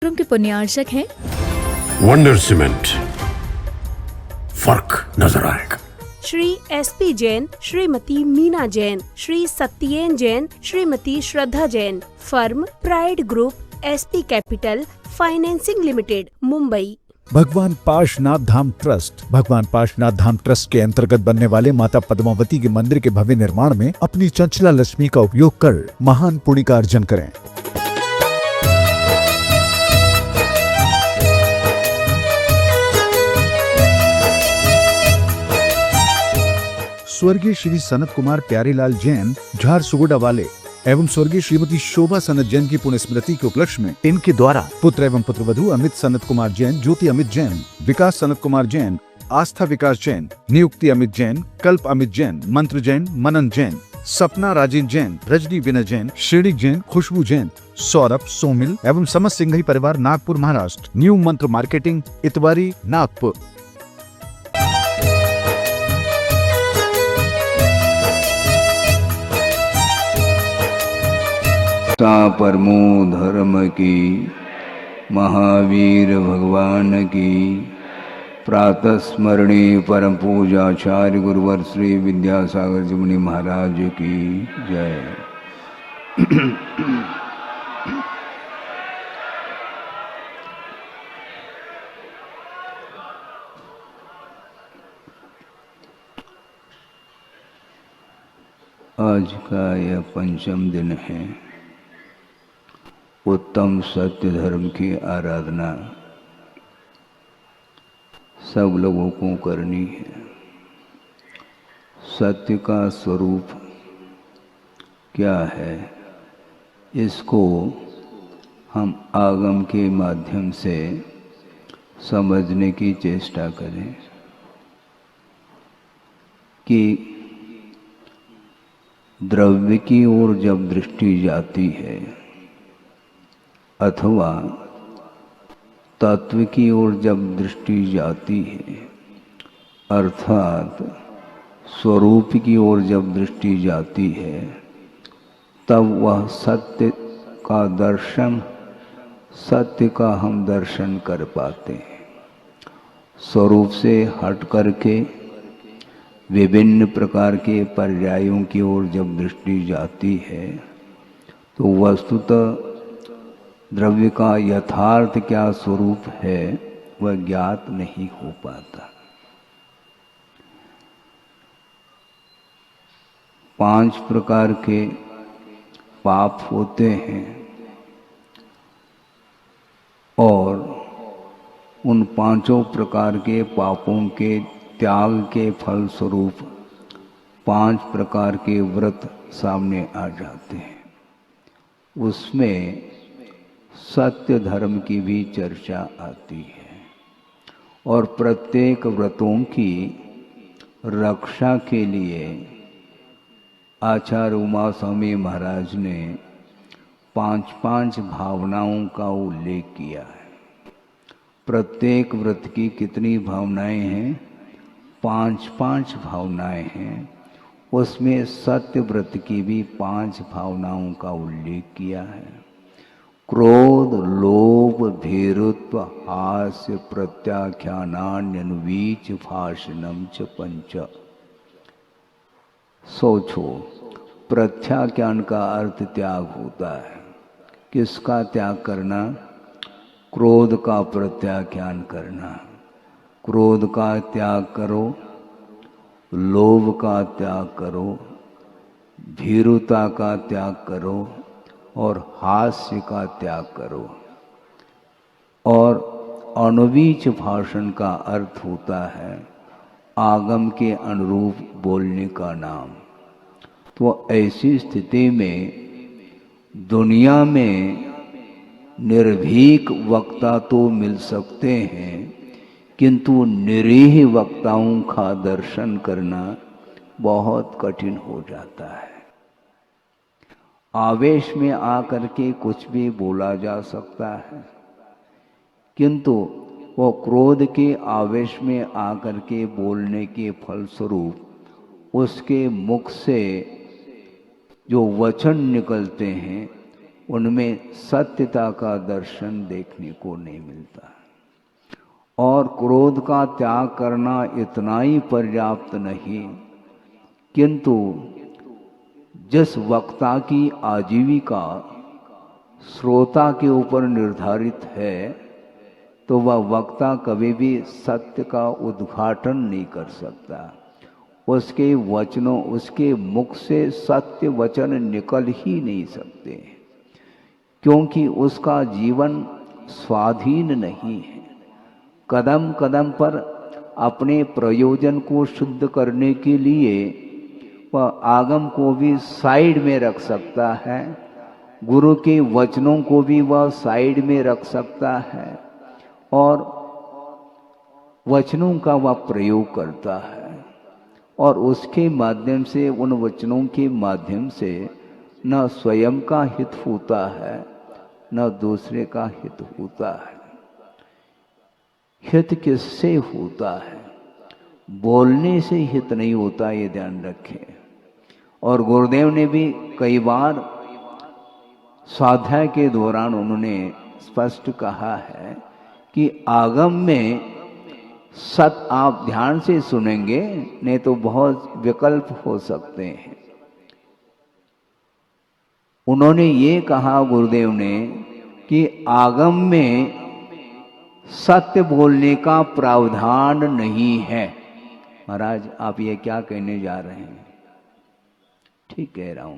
के पुण्यार्चक हैं। Wonder cement, फर्क नजर आएगा। Shri SP Jain, Shrimati Meena Jain, Shri Satyen Jain, Shrimati Shraddha Jain. Firm pride group, SP capital financing limited, Mumbai. भगवान पार्श्वनाथ धाम ट्रस्ट। भगवान पार्श्वनाथ धाम ट्रस्ट के अंतर्गत बनने वाले माता पद्मावती के मंदिर के भव्य निर्माण में अपनी चंचला लक्ष्मी का उपयोग कर महान पुण्य का अर्जन करें। स्वर्गीय श्री सनत कुमार प्यारेलाल जैन झारसुगुडा वाले एवं स्वर्गीय श्रीमती शोभा सनत जैन की पुण्य स्मृति के उपलक्ष्य में इनके द्वारा पुत्र एवं पुत्रवधू अमित सनत कुमार जैन, ज्योति अमित जैन, विकास सनत कुमार जैन, आस्था विकास जैन, नियुक्ति अमित जैन, कल्प अमित जैन, मंत्र जैन, मनन जैन, सपना राजेन जैन, रजनी विनय जैन, श्रेणिक जैन, खुशबू जैन, सौरभ सोमिल एवं समस्त सिंघई परिवार, नागपुर महाराष्ट्र। न्यू मंत्र मार्केटिंग, इतवारी, नागपुर। परमो धर्म की, महावीर भगवान की, प्रातः स्मरणीय परम पूजाचार्य गुरुवर श्री विद्यासागर जी मुनि महाराज की जय। आज का यह पंचम दिन है। उत्तम सत्य धर्म की आराधना सब लोगों को करनी है। सत्य का स्वरूप क्या है, इसको हम आगम के माध्यम से समझने की चेष्टा करें कि द्रव्य की ओर जब दृष्टि जाती है अथवा तत्व की ओर जब दृष्टि जाती है, अर्थात स्वरूप की ओर जब दृष्टि जाती है, तब वह सत्य का दर्शन, सत्य का हम दर्शन कर पाते हैं। स्वरूप से हट करके विभिन्न प्रकार के पर्यायों की ओर जब दृष्टि जाती है तो वस्तुतः द्रव्य का यथार्थ क्या स्वरूप है वह ज्ञात नहीं हो पाता। 5 प्रकार के पाप होते हैं और उन 5 प्रकार के पापों के त्याग के फल स्वरूप 5 प्रकार के व्रत सामने आ जाते हैं। उसमें सत्य धर्म की भी चर्चा आती है और प्रत्येक व्रतों की रक्षा के लिए आचार्य उमा स्वामी महाराज ने 5-5 भावनाओं का उल्लेख किया है। प्रत्येक व्रत की कितनी भावनाएं हैं? 5-5 भावनाएं हैं। उसमें सत्य व्रत की भी 5 भावनाओं का उल्लेख किया है। क्रोध, लोभ, भीरुत्व, हास्य, प्रत्याख्यानान्यनुवीच भाषणम च पंच। सोचो, प्रत्याख्यान का अर्थ त्याग होता है। किसका त्याग करना? क्रोध का प्रत्याख्यान करना। क्रोध का त्याग करो, लोभ का त्याग करो, भीरुता का त्याग करो और हास्य का त्याग करो। और अनुवीच भाषण का अर्थ होता है आगम के अनुरूप बोलने का नाम। तो ऐसी स्थिति में दुनिया में निर्भीक वक्ता तो मिल सकते हैं, किंतु निरीह वक्ताओं का दर्शन करना बहुत कठिन हो जाता है। आवेश में आकर के कुछ भी बोला जा सकता है, किंतु वो क्रोध के आवेश में आकर के बोलने के फलस्वरूप उसके मुख से जो वचन निकलते हैं उनमें सत्यता का दर्शन देखने को नहीं मिलता। और क्रोध का त्याग करना इतना ही पर्याप्त नहीं, किंतु जिस वक्ता की आजीविका श्रोता के ऊपर निर्धारित है, तो वह वक्ता कभी भी सत्य का उद्घाटन नहीं कर सकता। उसके वचनों, उसके मुख से सत्य वचन निकल ही नहीं सकते, क्योंकि उसका जीवन स्वाधीन नहीं है। कदम कदम पर अपने प्रयोजन को शुद्ध करने के लिए वह आगम को भी साइड में रख सकता है, गुरु के वचनों को भी वह साइड में रख सकता है, और वचनों का वह प्रयोग करता है, और उसके माध्यम से, उन वचनों के माध्यम से न स्वयं का हित होता है, न दूसरे का हित होता है। हित किससे होता है? बोलने से हित नहीं होता, ये ध्यान रखें। और गुरुदेव ने भी कई बार स्वाध्याय के दौरान उन्होंने स्पष्ट कहा है कि आगम में आप ध्यान से सुनेंगे, नहीं तो बहुत विकल्प हो सकते हैं। उन्होंने ये कहा गुरुदेव ने कि आगम में सत्य बोलने का प्रावधान नहीं है। महाराज, आप ये क्या कहने जा रहे हैं? ठीक कह रहा हूं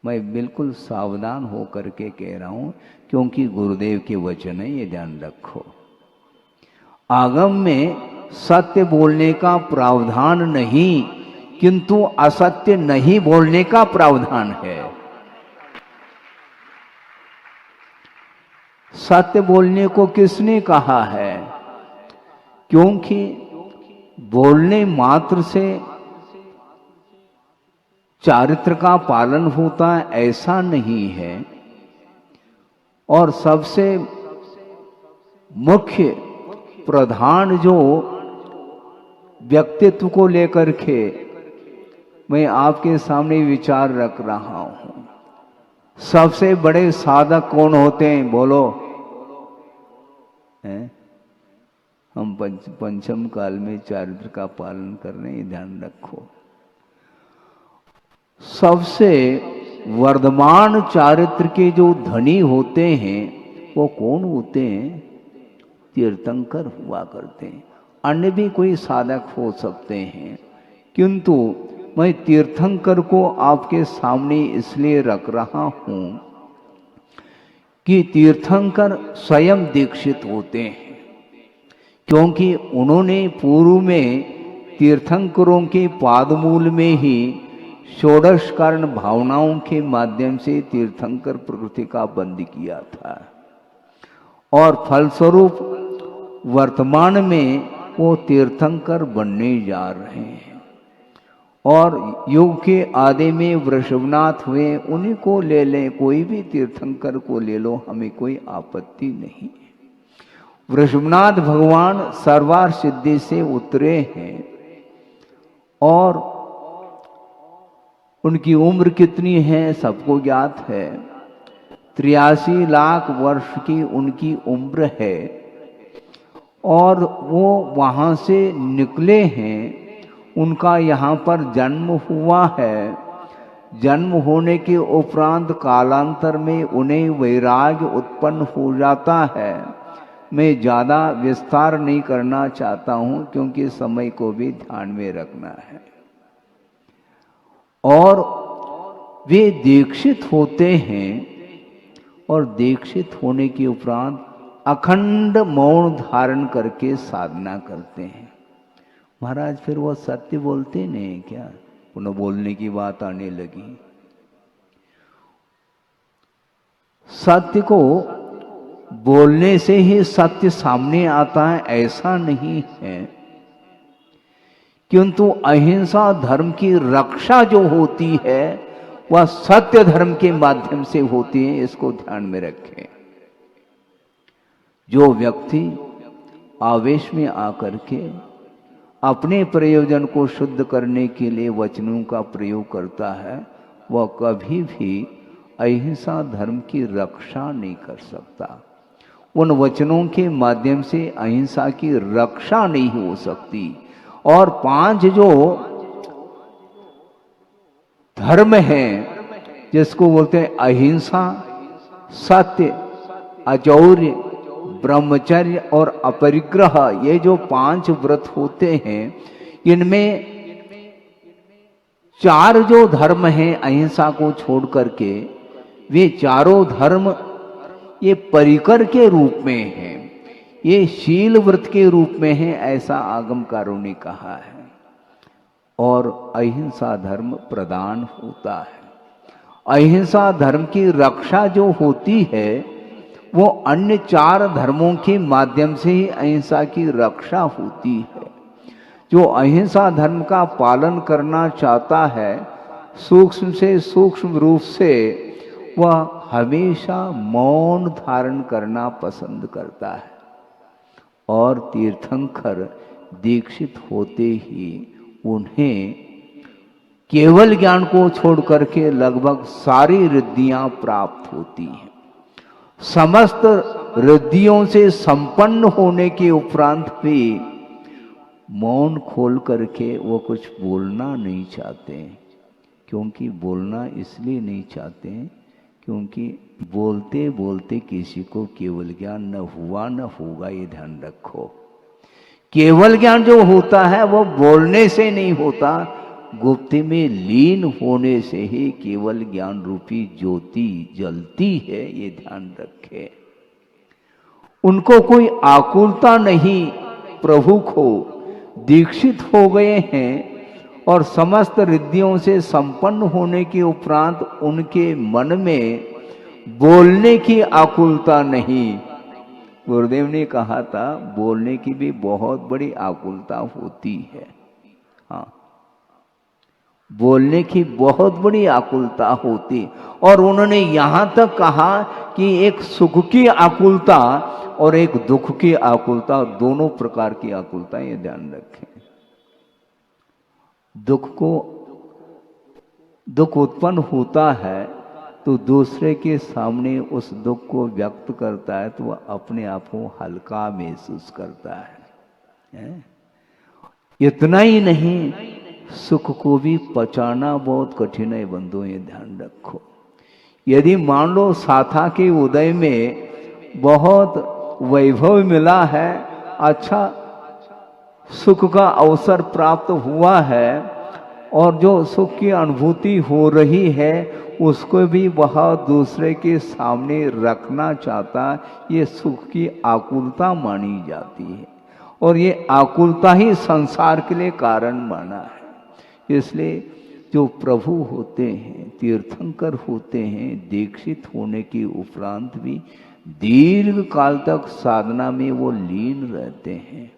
मैं बिल्कुल सावधान हो करके कह रहा हूं, क्योंकि गुरुदेव के वचन है, ये ध्यान रखो। आगम में सत्य बोलने का प्रावधान नहीं, किंतु असत्य नहीं बोलने का प्रावधान है। सत्य बोलने को किसने कहा है? क्योंकि बोलने मात्र से चारित्र का पालन होता है, ऐसा नहीं है। और सबसे मुख्य प्रधान जो व्यक्तित्व को लेकर के मैं आपके सामने विचार रख रहा हूं, सबसे बड़े साधक कौन होते हैं? बोलो। हैं? हम पंचम काल में चारित्र का पालन कर रहे हैं, ध्यान रखो। सबसे वर्धमान चारित्र के जो धनी होते हैं वो कौन होते हैं? तीर्थंकर हुआ करते हैं। अन्य भी कोई साधक हो सकते हैं, किंतु मैं तीर्थंकर को आपके सामने इसलिए रख रहा हूं कि तीर्थंकर स्वयं दीक्षित होते हैं, क्योंकि उन्होंने पूर्व में तीर्थंकरों के पादमूल में ही षोडश कारण भावनाओं के माध्यम से तीर्थंकर प्रकृति का बंद किया था, और फलस्वरूप वर्तमान में वो तीर्थंकर बनने जा रहे हैं। और युग के आदि में वृषभनाथ हुए, उन्हीं को ले लें, कोई भी तीर्थंकर को ले लो, हमें कोई आपत्ति नहीं। वृषभनाथ भगवान सर्वार सिद्धि से उतरे हैं, और उनकी उम्र कितनी है सबको ज्ञात है। 83 लाख वर्ष की उनकी उम्र है, और वो वहां से निकले हैं। उनका यहाँ पर जन्म हुआ है। जन्म होने के उपरांत कालांतर में उन्हें वैराग्य उत्पन्न हो जाता है। मैं ज़्यादा विस्तार नहीं करना चाहता हूँ, क्योंकि समय को भी ध्यान में रखना है। और वे दीक्षित होते हैं, और दीक्षित होने के उपरांत अखंड मौन धारण करके साधना करते हैं। महाराज, फिर वो सत्य बोलते नहीं क्या? पुनः बोलने की बात आने लगी। सत्य को बोलने से ही सत्य सामने आता है, ऐसा नहीं है, किंतु अहिंसा धर्म की रक्षा जो होती है वह सत्य धर्म के माध्यम से होती है। इसको ध्यान में रखें। जो व्यक्ति आवेश में आकर के अपने प्रयोजन को शुद्ध करने के लिए वचनों का प्रयोग करता है, वह कभी भी अहिंसा धर्म की रक्षा नहीं कर सकता। उन वचनों के माध्यम से अहिंसा की रक्षा नहीं हो सकती। और 5 जो धर्म हैं, जिसको बोलते हैं अहिंसा, सत्य, अचौर्य, ब्रह्मचर्य और अपरिग्रह, ये जो 5 व्रत होते हैं, इनमें 4 जो धर्म हैं अहिंसा को छोड़ करके, वे चारों धर्म ये परिकर के रूप में हैं, ये शील व्रत के रूप में हैं, ऐसा आगमकारों ने कहा है। और अहिंसा धर्म प्रदान होता है। अहिंसा धर्म की रक्षा जो होती है वो अन्य 4 धर्मों के माध्यम से ही अहिंसा की रक्षा होती है। जो अहिंसा धर्म का पालन करना चाहता है, सूक्ष्म से सूक्ष्म रूप से वह हमेशा मौन धारण करना पसंद करता है। और तीर्थंकर दीक्षित होते ही उन्हें केवल ज्ञान को छोड़ करके लगभग सारी रिद्धियां प्राप्त होती हैं। समस्त रिद्धियों से संपन्न होने के उपरांत भी मौन खोल करके वो कुछ बोलना नहीं चाहते। क्योंकि बोलना इसलिए नहीं चाहते क्योंकि बोलते बोलते किसी को केवल ज्ञान न हुआ न होगा, ये ध्यान रखो। केवल ज्ञान जो होता है वो बोलने से नहीं होता, गुप्ति में लीन होने से ही केवल ज्ञान रूपी ज्योति जलती है, ये ध्यान रखे। उनको कोई आकुलता नहीं, प्रभु को दीक्षित हो गए हैं और समस्त रिद्धियों से संपन्न होने के उपरांत उनके मन में बोलने की आकुलता नहीं। गुरुदेव ने कहा था बोलने की भी बहुत बड़ी आकुलता होती है। हाँ, बोलने की बहुत बड़ी आकुलता होती। और उन्होंने यहां तक कहा कि एक सुख की आकुलता और एक दुख की आकुलता, दोनों प्रकार की आकुलता, ये ध्यान रखें। दुख उत्पन्न होता है तो दूसरे के सामने उस दुख को व्यक्त करता है तो वह अपने आप को हल्का महसूस करता है। इतना ही नहीं, सुख को भी पचाना बहुत कठिन है बंधु, ये ध्यान रखो। यदि मान लो साथा के उदय में बहुत वैभव मिला है, अच्छा सुख का अवसर प्राप्त हुआ है और जो सुख की अनुभूति हो रही है उसको भी वह दूसरे के सामने रखना चाहता, ये सुख की आकुलता मानी जाती है। और ये आकुलता ही संसार के लिए कारण माना है। इसलिए जो प्रभु होते हैं, तीर्थंकर होते हैं, दीक्षित होने के उपरांत भी दीर्घ काल तक साधना में वो लीन रहते हैं।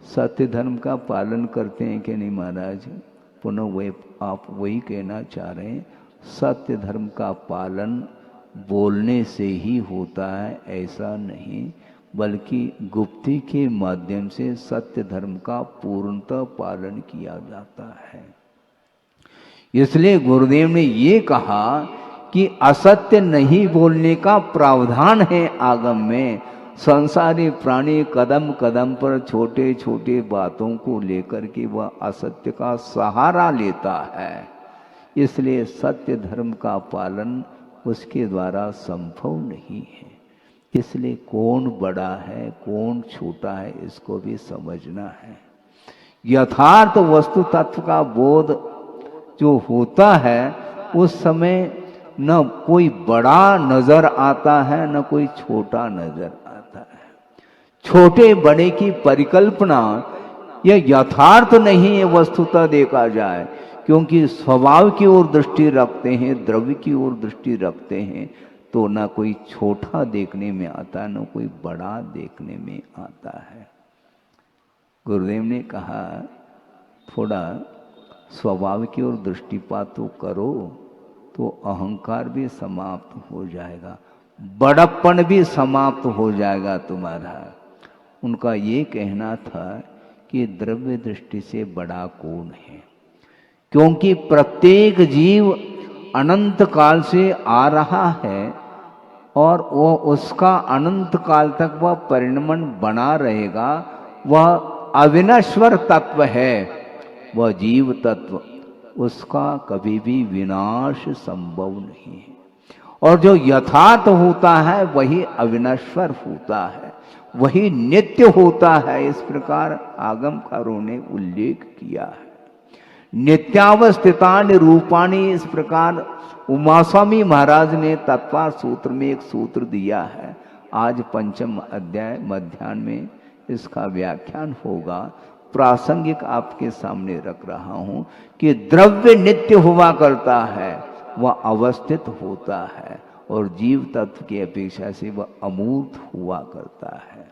सत्य धर्म का पालन करते हैं कि नहीं महाराज? पुनः वही आप वही कहना चाह रहे हैं, सत्य धर्म का पालन बोलने से ही होता है ऐसा नहीं, बल्कि गुप्ती के माध्यम से सत्य धर्म का पूर्णतः पालन किया जाता है। इसलिए गुरुदेव ने ये कहा कि असत्य नहीं बोलने का प्रावधान है आगम में। संसारी प्राणी कदम कदम पर छोटे छोटे बातों को लेकर के वह असत्य का सहारा लेता है। इसलिए सत्य धर्म का पालन उसके द्वारा संभव नहीं है। इसलिए कौन बड़ा है कौन छोटा है इसको भी समझना है। यथार्थ वस्तु तत्व का बोध जो होता है उस समय न कोई बड़ा नजर आता है न कोई छोटा नजर आता है। छोटे बड़े की परिकल्पना यह यथार्थ नहीं है वस्तुतः देखा जाए, क्योंकि स्वभाव की ओर दृष्टि रखते हैं, द्रव्य की ओर दृष्टि रखते हैं, तो ना कोई छोटा देखने में आता है, ना कोई बड़ा देखने में आता है। गुरुदेव ने कहा थोड़ा स्वभाव की ओर दृष्टिपात तो करो तो अहंकार भी समाप्त हो जाएगा, बड़प्पन भी समाप्त हो जाएगा तुम्हारा। उनका ये कहना था कि द्रव्य दृष्टि से बड़ा कौन है, क्योंकि प्रत्येक जीव अनंत काल से आ रहा है और वो उसका अनंत काल तक वह परिणमन बना रहेगा, वह अविनश्वर तत्व है, वह जीव तत्व, उसका कभी भी विनाश संभव नहीं है। और जो यथार्थ होता है वही अविनश्वर होता है, वही नित्य होता है। इस प्रकार आगमकारों ने उल्लेख किया है। नित्यावस्थितानि रूपाणि, इस प्रकार उमास्वामी महाराज ने तत्वार सूत्र में एक सूत्र दिया है। आज पंचम अध्याय मध्याह्न में इसका व्याख्यान होगा। प्रासंगिक आपके सामने रख रहा हूं कि द्रव्य नित्य हुआ करता है, वह अवस्थित होता है, और जीव तत्व की अपेक्षा से वह अमूर्त हुआ करता है।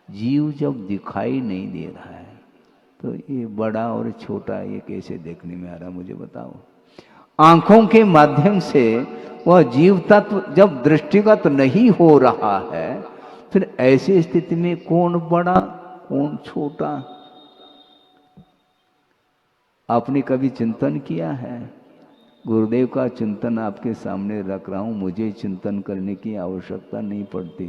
जीव जब दिखाई नहीं दे रहा है तो ये बड़ा और छोटा ये कैसे देखने में आ रहा, मुझे बताओ। आंखों के माध्यम से वह जीव तत्व जब दृष्टिगत नहीं हो रहा है, फिर ऐसी स्थिति में कौन बड़ा कौन छोटा, आपने कभी चिंतन किया है? गुरुदेव का चिंतन आपके सामने रख रहा हूं। मुझे चिंतन करने की आवश्यकता नहीं पड़ती,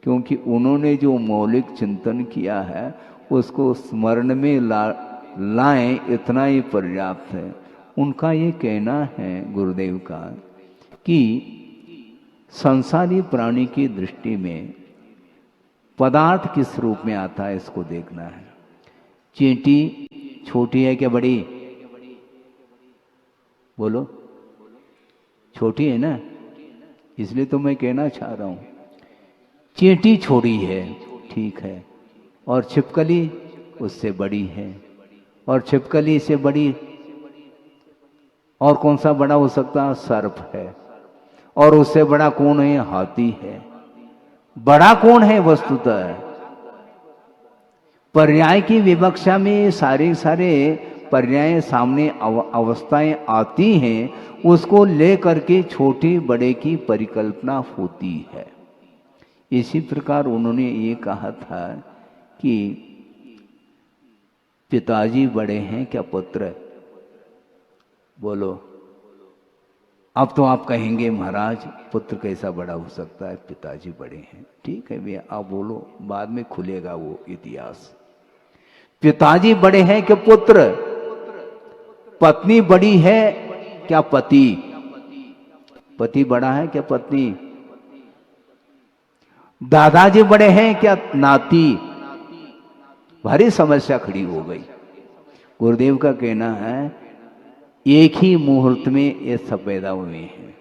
क्योंकि उन्होंने जो मौलिक चिंतन किया है उसको स्मरण में लाएं, इतना ही पर्याप्त है। उनका ये कहना है गुरुदेव का कि संसारी प्राणी की दृष्टि में पदार्थ किस रूप में आता है इसको देखना है। चींटी छोटी है क्या बड़ी? बोलो, छोटी है ना, इसलिए तो मैं कहना चाह रहा हूं चींटी छोटी है, ठीक है, और छिपकली उससे बड़ी है, और छिपकली से बड़ी और कौन सा बड़ा हो सकता है? सर्प है, और उससे बड़ा कौन है? हाथी है। बड़ा कौन है वस्तुतः? पर्याय की विवक्षा में सारे पर्याय सामने अवस्थाएं आती हैं, उसको लेकर के छोटे बड़े की परिकल्पना होती है। इसी प्रकार उन्होंने ये कहा था कि पिताजी बड़े हैं क्या पुत्र? बोलो, अब तो आप कहेंगे महाराज पुत्र कैसा बड़ा हो सकता है, पिताजी बड़े हैं। ठीक है भैया, आप बोलो, बाद में खुलेगा वो इतिहास। पिताजी बड़े हैं क्या पुत्र? पत्नी बड़ी है क्या पति? पति बड़ा है क्या पत्नी? दादाजी बड़े हैं क्या नाती? भारी समस्या खड़ी हो गई। गुरुदेव का कहना है एक ही मुहूर्त में ये सब पैदा हुए हैं।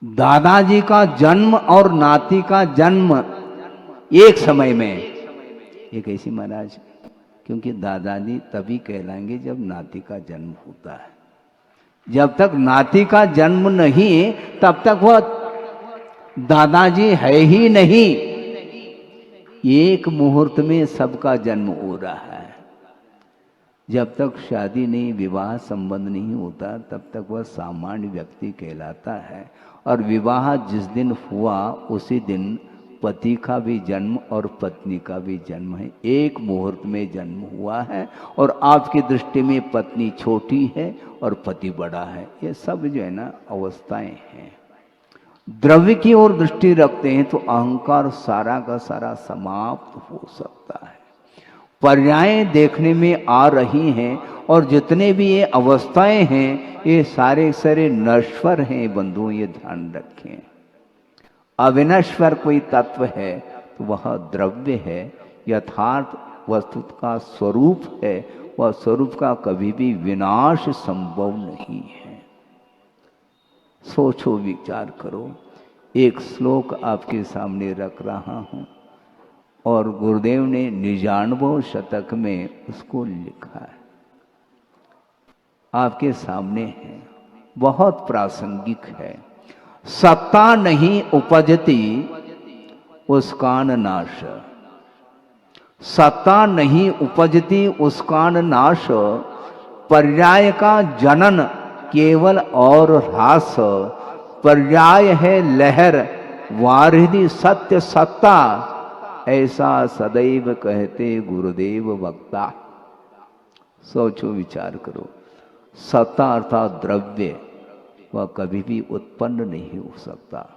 दादाजी का जन्म और नाती का जन्म एक समय में। ये कैसी महाराज? क्योंकि दादाजी तभी कहलाएंगे जब नाती का जन्म होता है। जब तक नाती का जन्म नहीं तब तक वह दादाजी है ही नहीं। एक मुहूर्त में सबका जन्म हो रहा है। जब तक शादी नहीं, विवाह संबंध नहीं होता, तब तक वह सामान्य व्यक्ति कहलाता है। और विवाह जिस दिन हुआ उसी दिन पति का भी जन्म और पत्नी का भी जन्म है। एक मुहूर्त में जन्म हुआ है, और आपकी दृष्टि में पत्नी छोटी है और पति बड़ा है। ये सब जो है ना अवस्थाएं हैं। द्रव्य की ओर दृष्टि रखते हैं तो अहंकार सारा का सारा समाप्त हो सकता है। पर्याय देखने में आ रही हैं, और जितने भी ये अवस्थाएं हैं ये सारे नश्वर हैं बंधु, ये ध्यान रखें। अविनश्वर कोई तत्व है तो वह द्रव्य है, यथार्थ वस्तु का स्वरूप है, वह स्वरूप का कभी भी विनाश संभव नहीं है। सोचो, विचार करो। एक श्लोक आपके सामने रख रहा हूं, और गुरुदेव ने 99 शतक में उसको लिखा है, आपके सामने है, बहुत प्रासंगिक है। सत्ता नहीं उपजती उसकान नाश, सत्ता नहीं उपजती उसकान नाश, पर्याय का जनन केवल और ह्रास, पर्याय है लहर वारिधि सत्य सत्ता, ऐसा सदैव कहते गुरुदेव वक्ता। सोचो, विचार करो। सत्ता अर्थात द्रव्य वह कभी भी उत्पन्न नहीं हो सकता,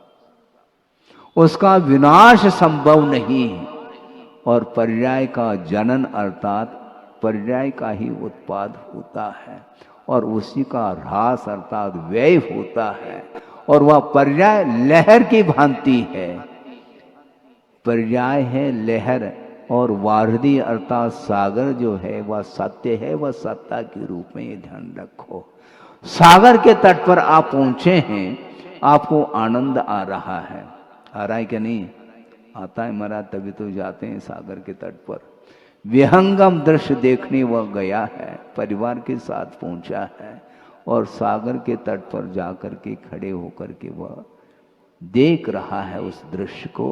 उसका विनाश संभव नहीं, और पर्याय का जनन अर्थात पर्याय का ही उत्पाद होता है और उसी का ह्रास अर्थात व्यय होता है। और वह पर्याय लहर की भांति है, पर्याय है लहर, और वारधी अर्थात सागर जो है वह सत्य है, वह सत्ता के रूप में, ये ध्यान रखो। सागर के तट पर आप पहुंचे हैं, आपको आनंद आ रहा है, आ रहा है कि नहीं? आता है महाराज, तभी तो जाते हैं सागर के तट पर। विहंगम दृश्य देखने वह गया है, परिवार के साथ पहुंचा है और सागर के तट पर जाकर के खड़े होकर के वह देख रहा है उस दृश्य को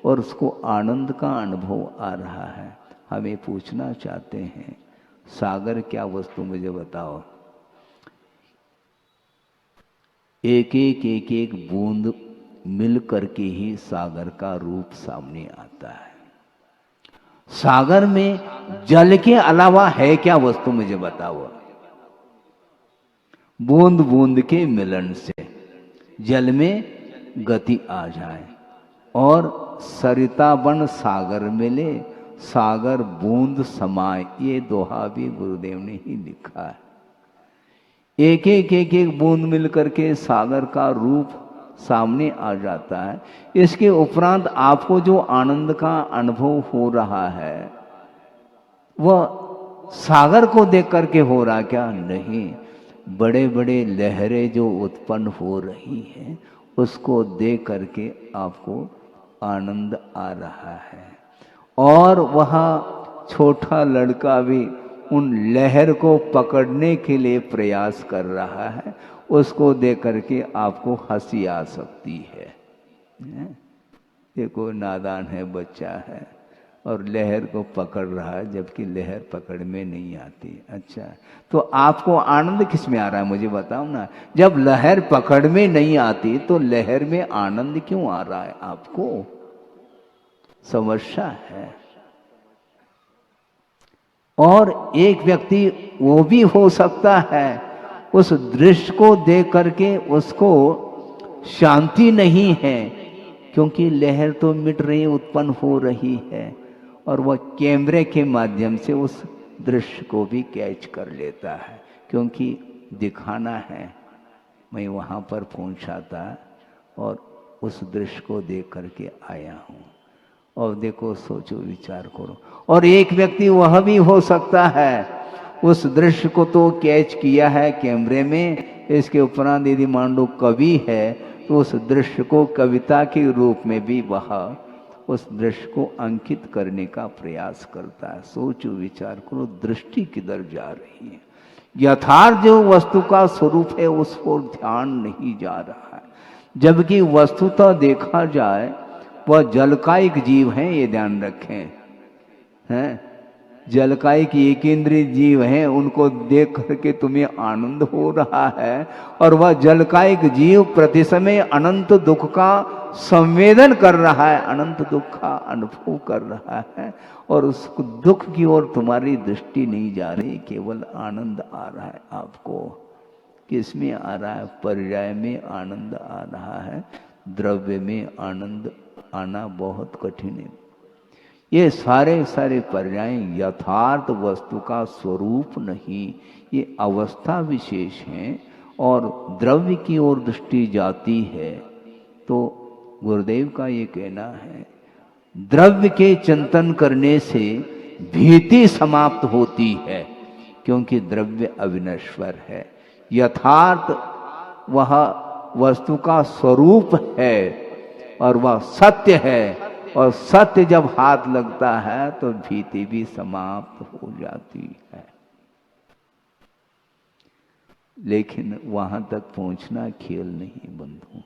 और उसको आनंद का अनुभव आ रहा है। हमें पूछना चाहते हैं, सागर क्या वस्तु, मुझे बताओ। एक एक बूंद मिल करके ही सागर का रूप सामने आता है। सागर में जल के अलावा है क्या वस्तु, मुझे बताओ। बूंद बूंद के मिलन से जल में गति आ जाए, और सरिता बन सागर मिले, सागर बूंद समाए, ये दोहा भी गुरुदेव ने ही लिखा है। एक एक बूंद मिल करके सागर का रूप सामने आ जाता है। इसके उपरांत आपको जो आनंद का अनुभव हो रहा है वह सागर को देख करके हो रहा क्या? नहीं, बड़े बड़े लहरें जो उत्पन्न हो रही हैं उसको देख करके आपको आनंद आ रहा है। और वह छोटा लड़का भी उन लहर को पकड़ने के लिए प्रयास कर रहा है, उसको देख करके आपको हंसी आ सकती है। ये कोई नादान है, बच्चा है और लहर को पकड़ रहा है, जबकि लहर पकड़ में नहीं आती। अच्छा, तो आपको आनंद किस में आ रहा है, मुझे बताओ ना। जब लहर पकड़ में नहीं आती तो लहर में आनंद क्यों आ रहा है? आपको समस्या है। और एक व्यक्ति वो भी हो सकता है उस दृश्य को देख करके उसको शांति नहीं है, क्योंकि लहर तो मिट रही, उत्पन्न हो रही है, और वह कैमरे के माध्यम से उस दृश्य को भी कैच कर लेता है, क्योंकि दिखाना है। मैं वहाँ पर पहुँचा था और उस दृश्य को देख करके आया हूँ। और देखो, सोचो, विचार करो। और एक व्यक्ति वह भी हो सकता है उस दृश्य को तो कैच किया है कैमरे में, इसके उपरांत यदि मान लो कवि है तो उस दृश्य को कविता के रूप में भी वह उस दृश्य को अंकित करने का प्रयास करता है। सोचो, विचार करो, दृष्टि किधर जा रही है। यथार्थ जो वस्तु का स्वरूप है उस पर ध्यान नहीं जा रहा है, जबकि वस्तुतः देखा जाए वह जलकायिक जीव हैं, ये ध्यान रखें, हैं। जलकायिक एक इंद्रिय जीव हैं, उनको देख करके तुम्हें आनंद हो रहा है, और वह जलकायिक जीव प्रति समय अनंत दुख का संवेदन कर रहा है, अनंत दुख का अनुभव कर रहा है, और उस दुख की ओर तुम्हारी दृष्टि नहीं जा रही, केवल आनंद आ रहा है। आपको किस में आ रहा है? पर्याय में आनंद आ रहा है, द्रव्य में आनंद आना बहुत कठिन है। ये सारे सारे पर्याय यथार्थ वस्तु का स्वरूप नहीं, ये अवस्था विशेष हैं, और द्रव्य की ओर दृष्टि जाती है तो गुरुदेव का ये कहना है, द्रव्य के चिंतन करने से भीति समाप्त होती है, क्योंकि द्रव्य अविनश्वर है। यथार्थ वह वस्तु का स्वरूप है और वह सत्य है, और सत्य जब हाथ लगता है तो भीति भी समाप्त हो जाती है। लेकिन वहां तक पहुंचना खेल नहीं बंधु।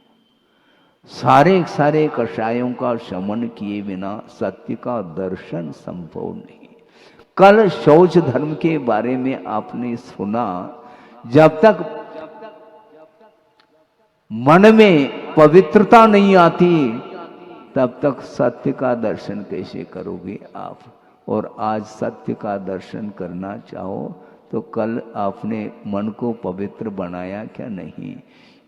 सारे सारे कषायों का शमन किए बिना सत्य का दर्शन संभव नहीं। कल शौच धर्म के बारे में आपने सुना, जब तक मन में पवित्रता नहीं आती तब तक सत्य का दर्शन कैसे करोगे आप। और आज सत्य का दर्शन करना चाहो तो कल आपने मन को पवित्र बनाया क्या? नहीं।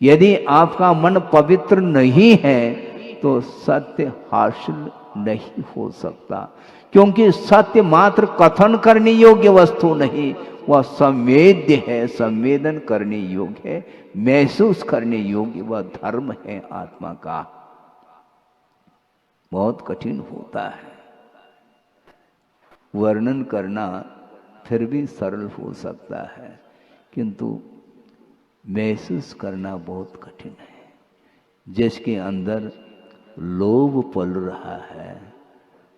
यदि आपका मन पवित्र नहीं है तो सत्य हासिल नहीं हो सकता, क्योंकि सत्य मात्र कथन करने योग्य वस्तु नहीं, वह संवेद्य है, संवेदन करने योग्य है, महसूस करने योग्य वह धर्म है आत्मा का। बहुत कठिन होता है वर्णन करना, फिर भी सरल हो सकता है, किंतु महसूस करना बहुत कठिन है। जिसके अंदर लोभ पल रहा है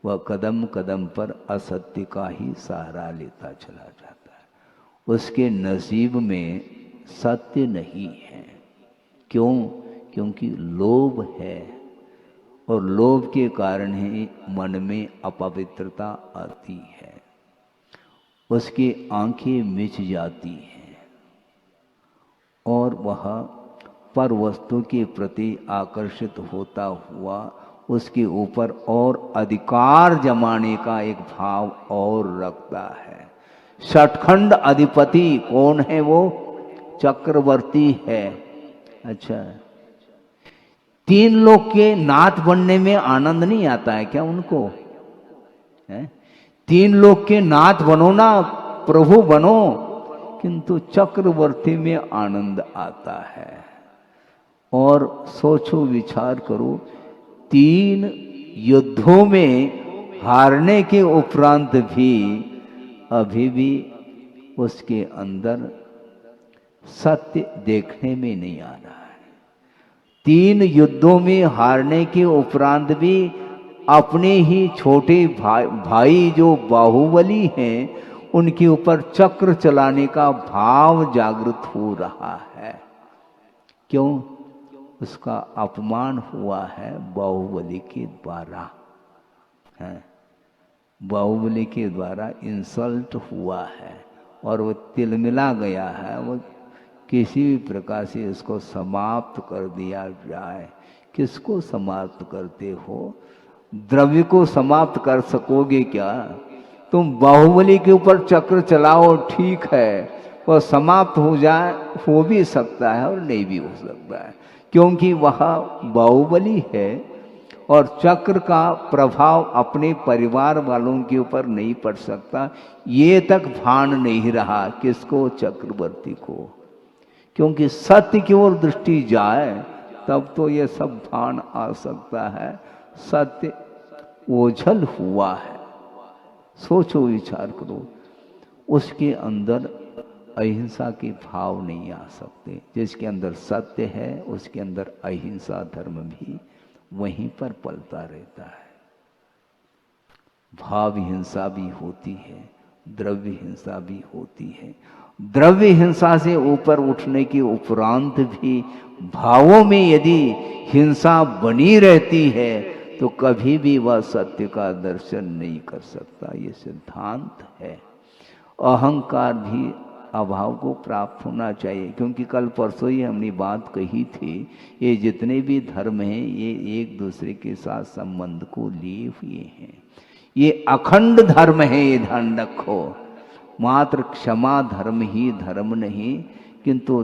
वह कदम कदम पर असत्य का ही सहारा लेता चला जाता है, उसके नसीब में सत्य नहीं है। क्यों? क्योंकि लोभ है, और लोभ के कारण ही मन में अपवित्रता आती है, उसकी आंखें मिच जाती हैं और वह पर वस्तु के प्रति आकर्षित होता हुआ उसके ऊपर और अधिकार जमाने का एक भाव और रखता है। षटखंड अधिपति कौन है? वो चक्रवर्ती है। अच्छा, 3 लोग के नाथ बनने में आनंद नहीं आता है क्या उनको? है? 3 लोग के नाथ बनो ना, प्रभु बनो, किंतु चक्रवर्ती में आनंद आता है। और सोचो, विचार करो, 3 युद्धों में हारने के उपरांत भी अभी भी उसके अंदर सत्य देखने में नहीं आ रहा है। 3 युद्धों में हारने के उपरांत भी अपने ही छोटे भाई जो बाहुबली हैं उनके ऊपर चक्र चलाने का भाव जागृत हो रहा है। क्यों? उसका अपमान हुआ है बाहुबली के द्वारा, है बाहुबली के द्वारा इंसल्ट हुआ है और वो तिलमिला गया है। वो किसी भी प्रकार से इसको समाप्त कर दिया जाए। किसको समाप्त करते हो? द्रव्य को समाप्त कर सकोगे क्या? तुम बाहुबली के ऊपर चक्र चलाओ, ठीक है, वो समाप्त हो जाए, हो भी सकता है और नहीं भी हो सकता है, क्योंकि वह बाहुबली है और चक्र का प्रभाव अपने परिवार वालों के ऊपर नहीं पड़ सकता। ये तक भान नहीं रहा किसको? चक्रवर्ती को। क्योंकि सत्य की ओर दृष्टि जाए तब तो ये सब भान आ सकता है। सत्य ओझल हुआ है। सोचो, विचार करो, उसके अंदर अहिंसा के भाव नहीं आ सकते। जिसके अंदर सत्य है उसके अंदर अहिंसा धर्म भी वहीं पर पलता रहता है। भाव हिंसा भी होती है, द्रव्य हिंसा भी होती है। द्रव्य हिंसा से ऊपर उठने के उपरांत भी भावों में यदि हिंसा बनी रहती है तो कभी भी वह सत्य का दर्शन नहीं कर सकता। ये सिद्धांत है। अहंकार भी अभाव को प्राप्त होना चाहिए, क्योंकि कल परसों ही हमने बात कही थी, ये जितने भी धर्म हैं ये एक दूसरे के साथ संबंध को लिए हुए हैं। ये अखंड धर्म है, ये ध्यान रखो। मात्र क्षमा धर्म ही धर्म नहीं, किंतु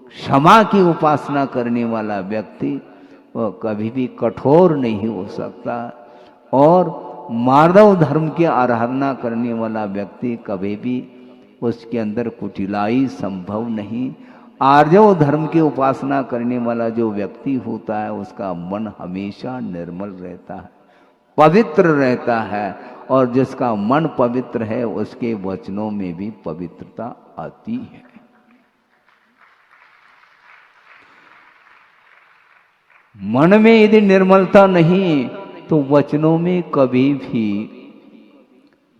क्षमा की उपासना करने वाला व्यक्ति वह कभी भी कठोर नहीं हो सकता, और मानव धर्म की आराधना करने वाला व्यक्ति कभी भी उसके अंदर कुटिलाई संभव नहीं। आर्जव धर्म की उपासना करने वाला जो व्यक्ति होता है उसका मन हमेशा निर्मल रहता है, पवित्र रहता है, और जिसका मन पवित्र है उसके वचनों में भी पवित्रता आती है। मन में यदि निर्मलता नहीं तो वचनों में कभी भी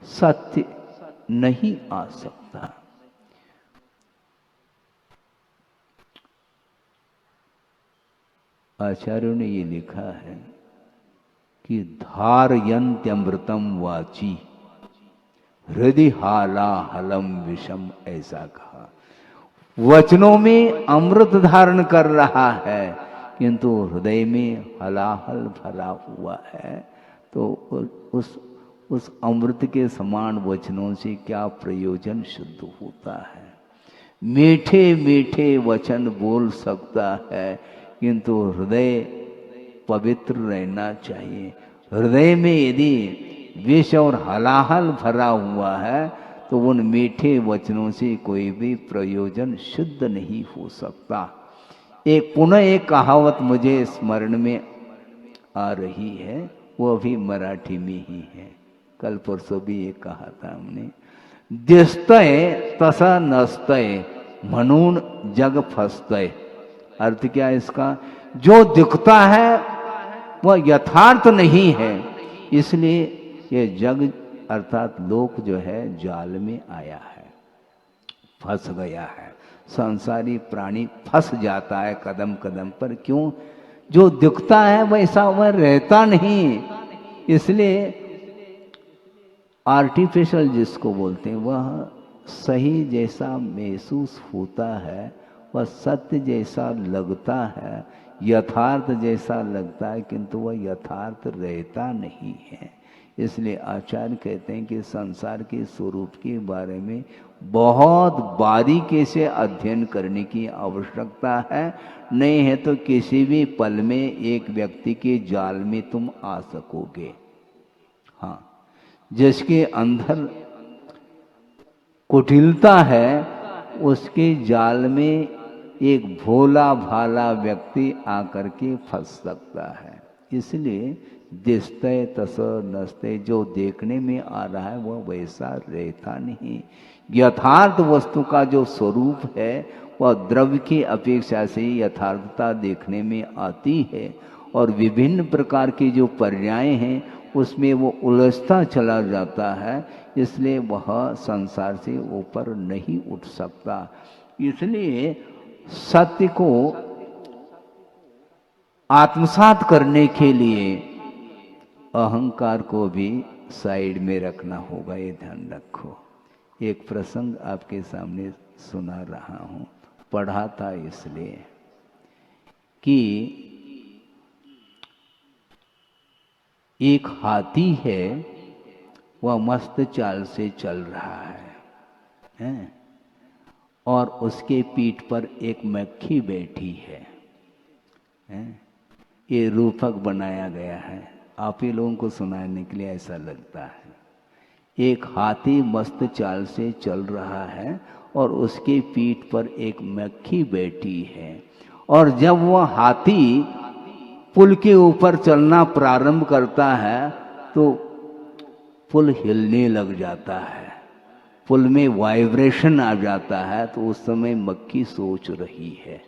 सत्य नहीं आ सकता। आचार्यों ने ये लिखा है कि धारयन्त्यमृतम वाची हृदय हालाहलम विषम, ऐसा कहा। वचनों में अमृत धारण कर रहा है किंतु हृदय में हलाहल भरा हुआ है, तो उस अमृत के समान वचनों से क्या प्रयोजन सिद्ध होता है। मीठे मीठे वचन बोल सकता है, किंतु हृदय पवित्र रहना चाहिए। हृदय में यदि विष और हलाहल भरा हुआ है तो उन मीठे वचनों से कोई भी प्रयोजन सिद्ध नहीं हो सकता। पुनः एक कहावत मुझे स्मरण में आ रही है, वो भी मराठी में ही है, कल परसों भी ये कहा था हमने। दिसतय तसा नसतय म्हणून जग फसतय। अर्थ क्या है इसका? जो दिखता है वह यथार्थ नहीं है, इसलिए ये जग अर्थात लोक जो है जाल में आया है, फंस गया है। संसारी प्राणी फंस जाता है कदम कदम पर। क्यों? जो दिखता है वैसा वह रहता नहीं, इसलिए आर्टिफिशियल जिसको बोलते हैं वह सही जैसा महसूस होता है, वह सत्य जैसा लगता है, यथार्थ जैसा लगता है, किंतु वह यथार्थ रहता नहीं है। इसलिए आचार्य कहते हैं कि संसार के स्वरूप के बारे में बहुत बारीकी से अध्ययन करने की आवश्यकता है, नहीं है तो किसी भी पल में एक व्यक्ति के जाल में तुम आ सकोगे। हाँ, जिसके अंदर कुटिलता है उसके जाल में एक भोला भाला व्यक्ति आकर के फंस सकता है। इसलिए दिसतय तस नसतय, जो देखने में आ रहा है वह वैसा रहता नहीं। यथार्थ वस्तु का जो स्वरूप है वह द्रव्य की अपेक्षा से यथार्थता देखने में आती है, और विभिन्न प्रकार की जो पर्याय हैं उसमें वो उलझता चला जाता है, इसलिए वह संसार से ऊपर नहीं उठ सकता। इसलिए सत्य को आत्मसात करने के लिए अहंकार को भी साइड में रखना होगा, ये ध्यान रखो। एक प्रसंग आपके सामने सुना रहा हूं, पढ़ा था इसलिए कि एक हाथी है, वह मस्त चाल से चल रहा है, और उसके पीठ पर एक मक्खी बैठी है। ये रूपक बनाया गया है, आप ही लोगों को सुनाने के लिए ऐसा लगता है। एक हाथी मस्त चाल से चल रहा है और उसके पीठ पर एक मक्खी बैठी है, और जब वह हाथी पुल के ऊपर चलना प्रारंभ करता है तो पुल हिलने लग जाता है, पुल में वाइब्रेशन आ जाता है। तो उस समय मक्खी सोच रही है,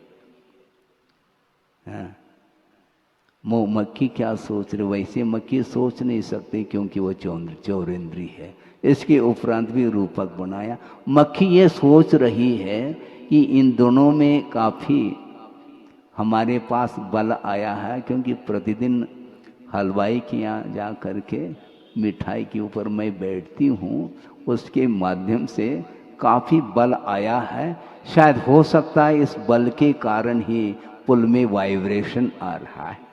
मक्खी क्या सोच रही? वैसे मक्खी सोच नहीं सकती क्योंकि वो चौरेंद्री है। इसके उपरांत भी रूपक बनाया। मक्खी ये सोच रही है कि इन दोनों में काफ़ी हमारे पास बल आया है, क्योंकि प्रतिदिन हलवाई के यहाँ जा कर के मिठाई के ऊपर मैं बैठती हूँ, उसके माध्यम से काफ़ी बल आया है। शायद हो सकता है इस बल के कारण ही पुल में वाइब्रेशन आ रहा है।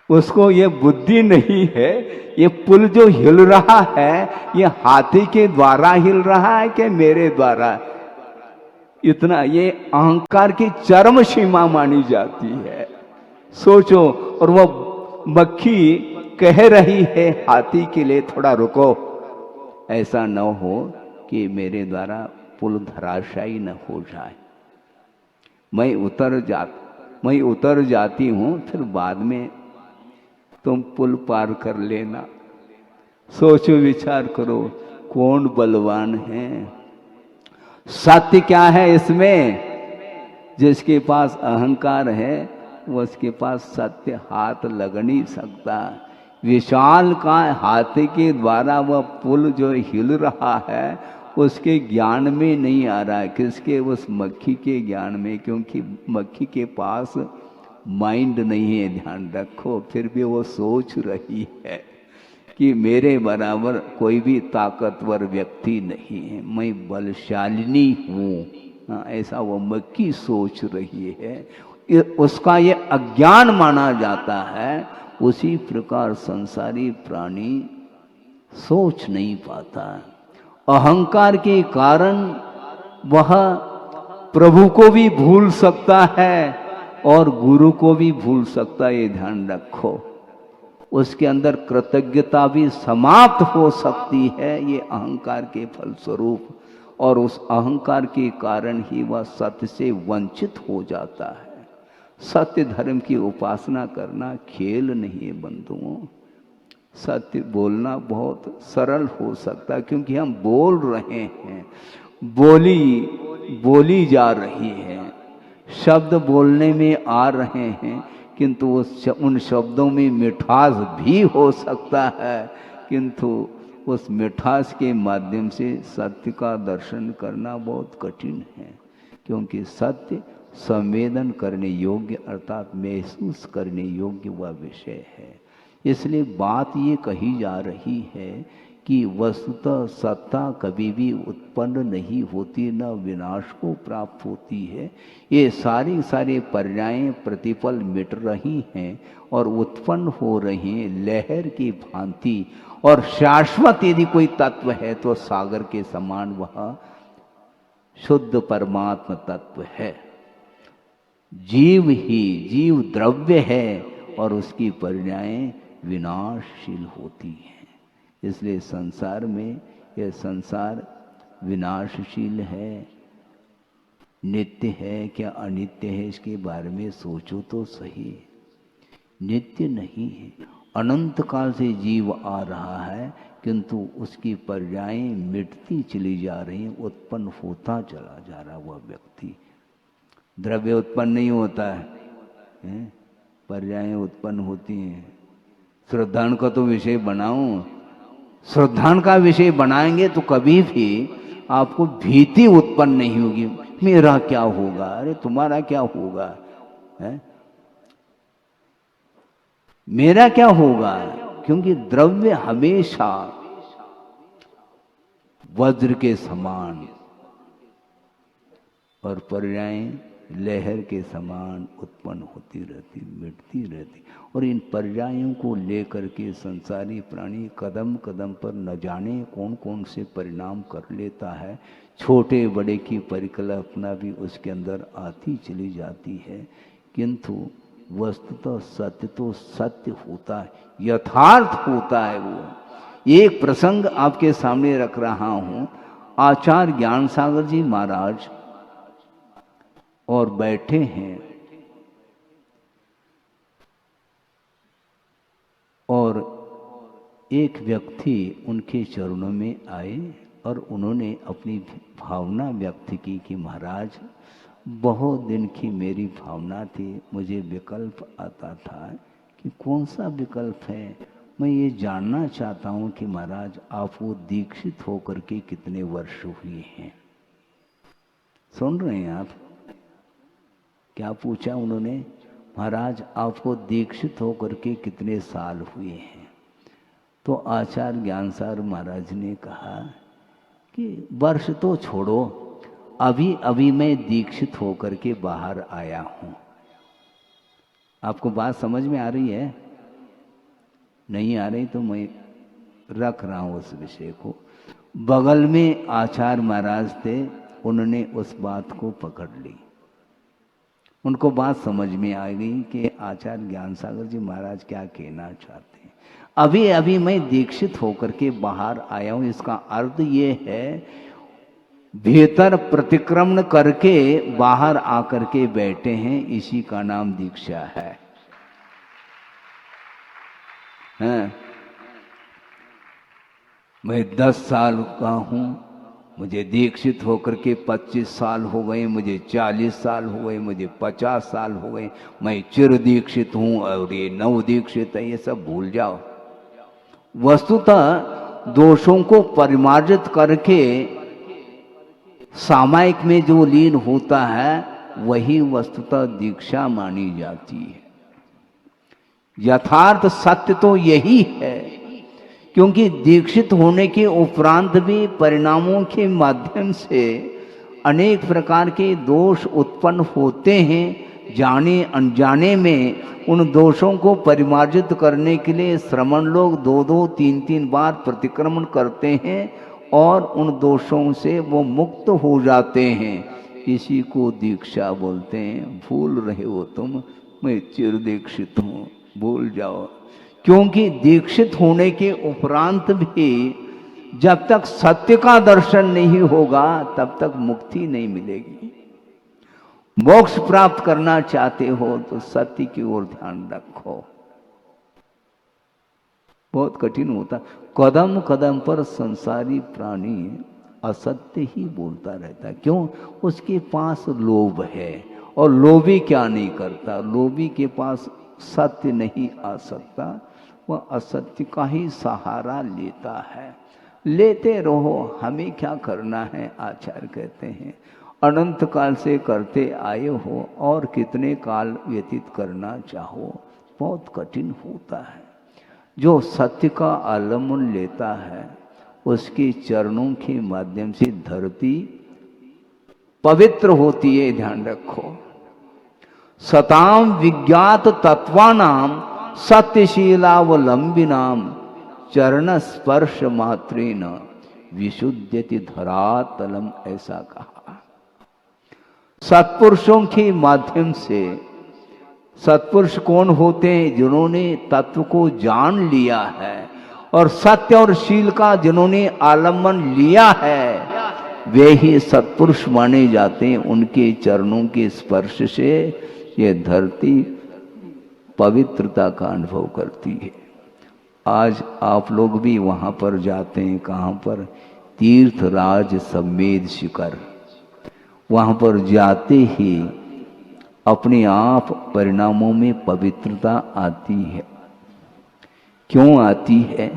उसको ये बुद्धि नहीं है, ये पुल जो हिल रहा है ये हाथी के द्वारा हिल रहा है कि मेरे द्वारा। इतना ये अहंकार की चरम सीमा मानी जाती है, सोचो। और वो मक्खी कह रही है हाथी के लिए, थोड़ा रुको, ऐसा न हो कि मेरे द्वारा पुल धराशायी न हो जाए। मैं उतर जाती हूँ, फिर बाद में तुम पुल पार कर लेना। सोचो, विचार करो, कौन बलवान है? सत्य क्या है इसमें? जिसके पास अहंकार है वो उसके पास सत्य हाथ लग नहीं सकता। विशाल का हाथी के द्वारा वह पुल जो हिल रहा है उसके ज्ञान में नहीं आ रहा है, किसके? उस मक्खी के ज्ञान में, क्योंकि मक्खी के पास माइंड नहीं है। ध्यान रखो, फिर भी वो सोच रही है कि मेरे बराबर कोई भी ताकतवर व्यक्ति नहीं है, मैं बलशालिनी हूँ। ऐसा वो मक्खी सोच रही है। उसका ये अज्ञान माना जाता है। उसी प्रकार संसारी प्राणी सोच नहीं पाता। अहंकार के कारण वह प्रभु को भी भूल सकता है और गुरु को भी भूल सकता है, ये ध्यान रखो। उसके अंदर कृतज्ञता भी समाप्त हो सकती है ये अहंकार के फलस्वरूप, और उस अहंकार के कारण ही वह सत्य से वंचित हो जाता है। सत्य धर्म की उपासना करना खेल नहीं है बंधुओं। सत्य बोलना बहुत सरल हो सकता है, क्योंकि हम बोल रहे हैं, बोली जा रही है, शब्द बोलने में आ रहे हैं, किंतु उन शब्दों में मिठास भी हो सकता है, किंतु उस मिठास के माध्यम से सत्य का दर्शन करना बहुत कठिन है। क्योंकि सत्य संवेदन करने योग्य अर्थात महसूस करने योग्य वह विषय है। इसलिए बात ये कही जा रही है कि वस्तुतः सत्ता कभी भी उत्पन्न नहीं होती, न विनाश को प्राप्त होती है। ये सारे पर्याय प्रतिपल मिट रही हैं और उत्पन्न हो रही हैं लहर की भांति। और शाश्वत यदि कोई तत्व है तो सागर के समान वह शुद्ध परमात्मा तत्व है। जीव द्रव्य है और उसकी पर्याय विनाशशील होती हैं। इसलिए संसार में यह संसार विनाशशील है, नित्य है क्या अनित्य है, इसके बारे में सोचो तो सही। नित्य नहीं है, अनंत काल से जीव आ रहा है, किंतु उसकी पर्यायें मिटती चली जा रही हैं, उत्पन्न होता चला जा रहा वह व्यक्ति। द्रव्य उत्पन्न नहीं होता है, पर्यायें उत्पन्न होती हैं। श्रद्धान का तो विषय बनाऊं, श्रद्धान का विषय बनाएंगे तो कभी भी आपको भीति उत्पन्न नहीं होगी, मेरा क्या होगा, अरे तुम्हारा क्या होगा है? मेरा क्या होगा, क्योंकि द्रव्य हमेशा वज्र के समान और पर्यायें लहर के समान उत्पन्न होती रहती, मिटती रहती। और इन पर्यायों को लेकर के संसारी प्राणी कदम कदम पर न जाने कौन कौन से परिणाम कर लेता है। छोटे बड़े की परिकल्पना भी उसके अंदर आती चली जाती है, किंतु वस्तुतः सत्य तो सत्य होता है, यथार्थ होता है। वो एक प्रसंग आपके सामने रख रहा हूं। आचार्य ज्ञान सागर जी महाराज और बैठे हैं और एक व्यक्ति उनके चरणों में आए और उन्होंने अपनी भावना व्यक्त की कि महाराज, बहुत दिन की मेरी भावना थी, मुझे विकल्प आता था कि कौन सा विकल्प है। मैं ये जानना चाहता हूँ कि महाराज आपको दीक्षित होकर के कितने वर्ष हुए हैं। सुन रहे हैं आप? क्या पूछा उन्होंने? महाराज आपको दीक्षित होकर के कितने साल हुए हैं? तो आचार्य ज्ञानसार महाराज ने कहा कि वर्ष तो छोड़ो, अभी मैं दीक्षित होकर के बाहर आया हूं। आपको बात समझ में आ रही है? नहीं आ रही तो मैं रख रहा हूं उस विषय को। बगल में आचार्य महाराज थे, उन्होंने उस बात को पकड़ ली। उनको बात समझ में आ गई कि आचार्य ज्ञान सागर जी महाराज क्या कहना चाहते हैं। अभी मैं दीक्षित होकर के बाहर आया हूं, इसका अर्थ ये है भीतर प्रतिक्रमण करके बाहर आकर के बैठे हैं, इसी का नाम दीक्षा है। मैं 10 साल का हूं, मुझे दीक्षित होकर के 25 साल हो गए, मुझे 40 साल हो गए, मुझे 50 साल हो गए, मैं चिर दीक्षित हूं और ये नव दीक्षित है, ये सब भूल जाओ। वस्तुतः दोषों को परिमार्जित करके सामायिक में जो लीन होता है वही वस्तुतः दीक्षा मानी जाती है। यथार्थ सत्य तो यही है, क्योंकि दीक्षित होने के उपरांत भी परिणामों के माध्यम से अनेक प्रकार के दोष उत्पन्न होते हैं, जाने अनजाने में उन दोषों को परिमार्जित करने के लिए श्रमण लोग 2-2, 3-3 बार प्रतिक्रमण करते हैं और उन दोषों से वो मुक्त हो जाते हैं। इसी को दीक्षा बोलते हैं। भूल रहे हो तुम, मैं चिर दीक्षित हूँ, भूल जाओ। क्योंकि दीक्षित होने के उपरांत भी जब तक सत्य का दर्शन नहीं होगा तब तक मुक्ति नहीं मिलेगी। मोक्ष प्राप्त करना चाहते हो तो सत्य की ओर ध्यान रखो। बहुत कठिन होता, कदम कदम पर संसारी प्राणी असत्य ही बोलता रहता है। क्यों? उसके पास लोभ है, और लोभी क्या नहीं करता, लोभी के पास सत्य नहीं आ सकता, वह असत्य का ही सहारा लेता है। लेते रहो, हमें क्या करना है, आचार्य कहते हैं। अनंत काल से करते आए हो और कितने काल व्यतीत करना चाहो, बहुत कठिन होता है। जो सत्य का आलम्बन लेता है उसके चरणों के माध्यम से धरती पवित्र होती है। ध्यान रखो, सताम विज्ञात तत्वानाम सत्यशीलावलंबिनाम चरण स्पर्श मात्रेन विशुद्धति धरातलम, ऐसा कहा। सत्पुरुषों के माध्यम से, सत्पुरुष कौन होते हैं? जिन्होंने तत्व को जान लिया है और सत्य और शील का जिन्होंने आलम्बन लिया है, वे ही सत्पुरुष माने जाते हैं। उनके चरणों के स्पर्श से ये धरती पवित्रता का अनुभव करती है। आज आप लोग भी वहां पर जाते हैं, कहां पर? तीर्थराज समेत शिखर। वहां पर जाते ही अपने आप परिणामों में पवित्रता आती है। क्यों आती है?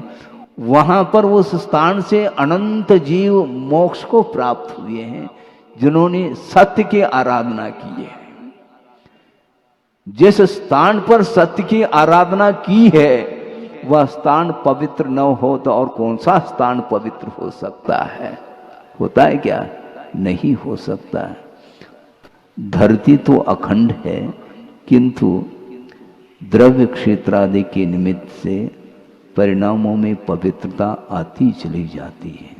वहां पर उस स्थान से अनंत जीव मोक्ष को प्राप्त हुए हैं जिन्होंने सत्य की आराधना की है। जिस स्थान पर सत्य की आराधना की है वह स्थान पवित्र न हो तो और कौन सा स्थान पवित्र हो सकता है? होता है क्या? नहीं हो सकता है। धरती तो अखंड है, किंतु द्रव्य क्षेत्र आदि के निमित्त से परिणामों में पवित्रता आती चली जाती है।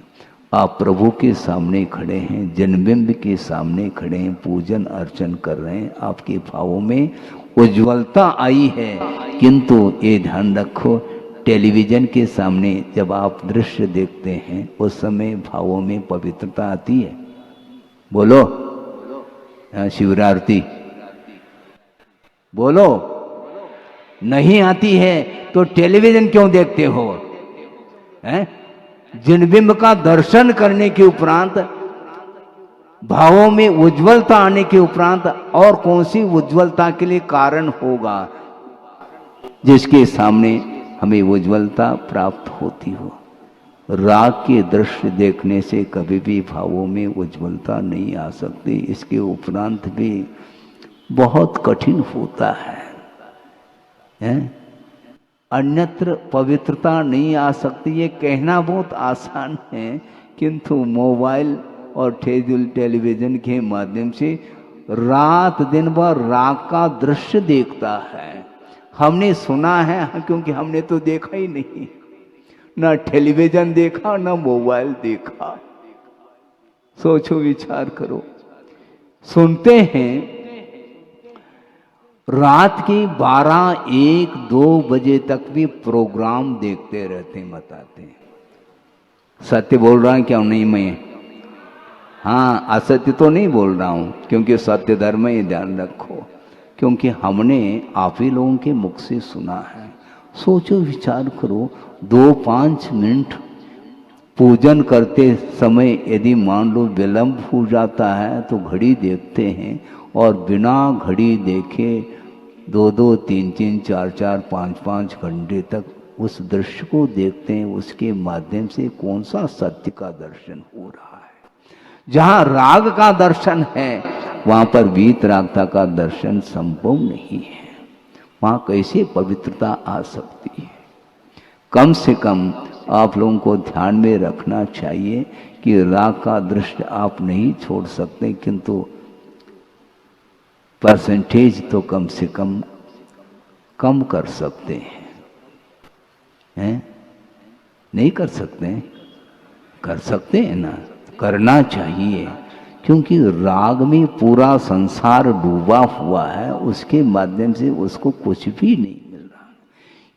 आप प्रभु के सामने खड़े हैं, जन्मबिंब के सामने खड़े हैं, पूजन अर्चन कर रहे हैं, आपके भावों में उज्ज्वलता आई है। किंतु ये ध्यान रखो, टेलीविजन के सामने जब आप दृश्य देखते हैं उस समय भावों में पवित्रता आती है? बोलो, शिवरात्रि बोलो, नहीं आती है तो टेलीविजन क्यों देखते हो? जिनबिंब का दर्शन करने के उपरांत, भावों में उज्ज्वलता आने के उपरांत और कौन सी उज्ज्वलता के लिए कारण होगा जिसके सामने हमें उज्ज्वलता प्राप्त होती हो? राग के दृश्य देखने से कभी भी भावों में उज्ज्वलता नहीं आ सकती। इसके उपरांत भी बहुत कठिन होता है। अन्यत्र पवित्रता नहीं आ सकती। ये कहना बहुत आसान है, किंतु मोबाइल और टेलीविजन के माध्यम से रात दिन भर राग का दृश्य देखता है। हमने सुना है, क्योंकि हमने तो देखा ही नहीं, ना टेलीविजन देखा ना मोबाइल देखा। सोचो, विचार करो। सुनते हैं रात के 12, 1, 2 बजे तक भी प्रोग्राम देखते रहते हैं, बताते हैं। सत्य बोल रहा है क्या? नहीं मैं, हाँ, असत्य तो नहीं बोल रहा हूं, क्योंकि सत्य धर्म ही ध्यान रखो, क्योंकि हमने आप ही लोगों के मुख से सुना है। सोचो, विचार करो, 2-5 मिनट पूजन करते समय यदि मान लो विलंब हो जाता है तो घड़ी देखते हैं, और बिना घड़ी देखे 2-2, 3-3, 4-4, 5-5 घंटे तक उस दृश्य को देखते हैं। उसके माध्यम से कौन सा सत्य का दर्शन हो रहा है? जहाँ राग का दर्शन है वहाँ पर वीतरागता का दर्शन संभव नहीं है। वहाँ कैसे पवित्रता आ सकती है? कम से कम आप लोगों को ध्यान में रखना चाहिए कि राग का दृश्य आप नहीं छोड़ सकते, किंतु परसेंटेज तो कम से कम कर सकते हैं? नहीं कर सकते हैं? कर सकते हैं ना, करना चाहिए, क्योंकि राग में पूरा संसार डूबा हुआ है, उसके माध्यम से उसको कुछ भी नहीं मिल रहा।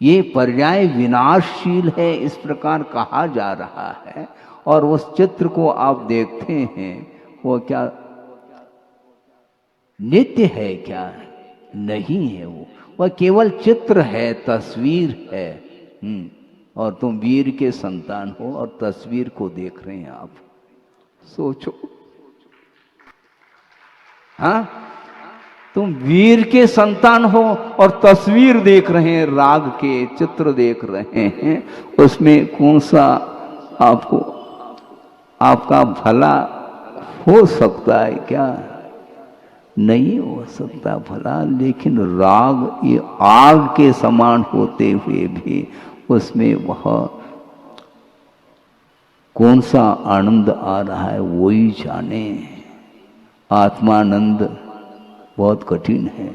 ये पर्याय विनाशशील है, इस प्रकार कहा जा रहा है। और उस चित्र को आप देखते हैं, वो क्या नित्य है? क्या नहीं है? वह केवल चित्र है, तस्वीर है। और तुम वीर के संतान हो और तस्वीर को देख रहे हैं आप। सोचो, हाँ, तुम वीर के संतान हो और तस्वीर देख रहे हैं, राग के चित्र देख रहे हैं, उसमें कौन सा आपका भला हो सकता है? क्या नहीं हो सकता भला। लेकिन राग ये आग के समान होते हुए भी उसमें वह कौन सा आनंद आ रहा है वो ही जाने। आत्मानंद बहुत कठिन है।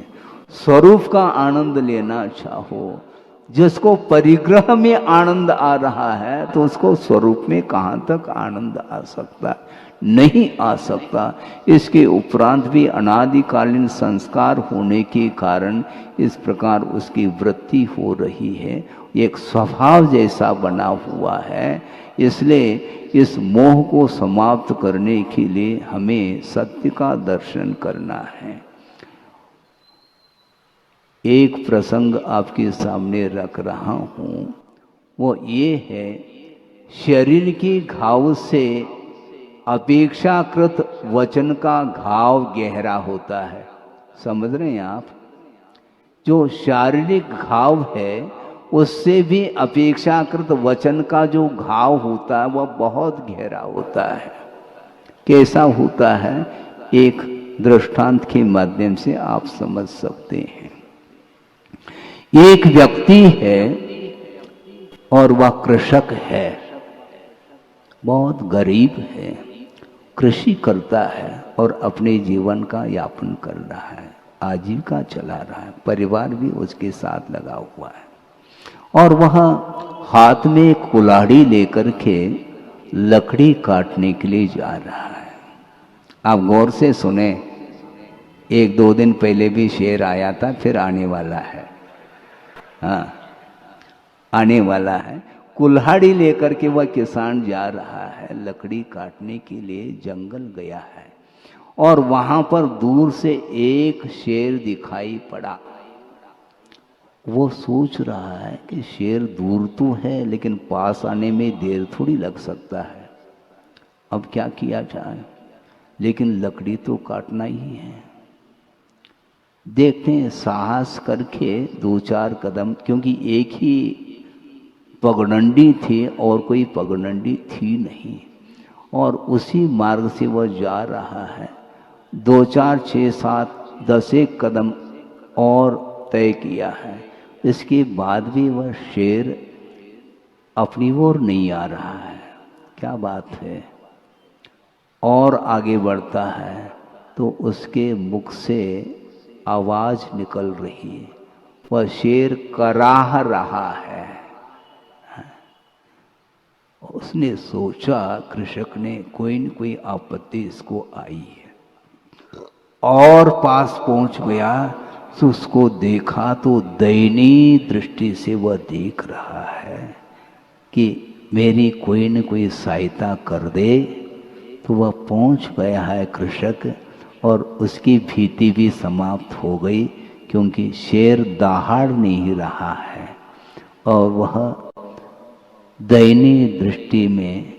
स्वरूप का आनंद लेना चाहो, जिसको परिग्रह में आनंद आ रहा है, तो उसको स्वरूप में कहाँ तक आनंद आ सकता है? नहीं आ सकता। इसके उपरांत भी अनादिकालीन संस्कार होने के कारण इस प्रकार उसकी वृत्ति हो रही है, एक स्वभाव जैसा बना हुआ है। इसलिए इस मोह को समाप्त करने के लिए हमें सत्य का दर्शन करना है। एक प्रसंग आपके सामने रख रहा हूँ, वो ये है, शरीर के घाव से अपेक्षाकृत वचन का घाव गहरा होता है। समझ रहे हैं आप? जो शारीरिक घाव है उससे भी अपेक्षाकृत वचन का जो घाव होता है वह बहुत गहरा होता है। कैसा होता है? एक दृष्टांत के माध्यम से आप समझ सकते हैं। एक व्यक्ति है और वह कृषक है, बहुत गरीब है, कृषि करता है और अपने जीवन का यापन कर रहा है, आजीविका चला रहा है, परिवार भी उसके साथ लगा हुआ है। और वह हाथ में कुल्हाड़ी लेकर के लकड़ी काटने के लिए जा रहा है। आप गौर से सुने, 1-2 दिन पहले भी शेर आया था, फिर आने वाला है। हाँ, आने वाला है। कुल्हाड़ी लेकर के वह किसान जा रहा है, लकड़ी काटने के लिए जंगल गया है। और वहां पर दूर से एक शेर दिखाई पड़ा। वो सोच रहा है कि शेर दूर तो है, लेकिन पास आने में देर थोड़ी लग सकता है, अब क्या किया जाए, लेकिन लकड़ी तो काटना ही है। देखते हैं, साहस करके 2-4 कदम, क्योंकि एक ही पगडंडी थी और कोई पगडंडी थी नहीं, और उसी मार्ग से वह जा रहा है। 2-4, 6, 7, 10 कदम और तय किया है। इसके बाद भी वह शेर अपनी ओर नहीं आ रहा है। क्या बात है? और आगे बढ़ता है तो उसके मुख से आवाज निकल रही है, वह शेर कराह रहा है। उसने सोचा, कृषक ने, कोई न कोई आपत्ति इसको आई है, और पास पहुंच गया तो उसको देखा तो दयनीय दृष्टि से वह देख रहा है कि मेरी कोई न कोई सहायता कर दे। तो वह पहुंच गया है कृषक, और उसकी भीति भी समाप्त हो गई, क्योंकि शेर दहाड़ नहीं रहा है और वह दयनीय दृष्टि में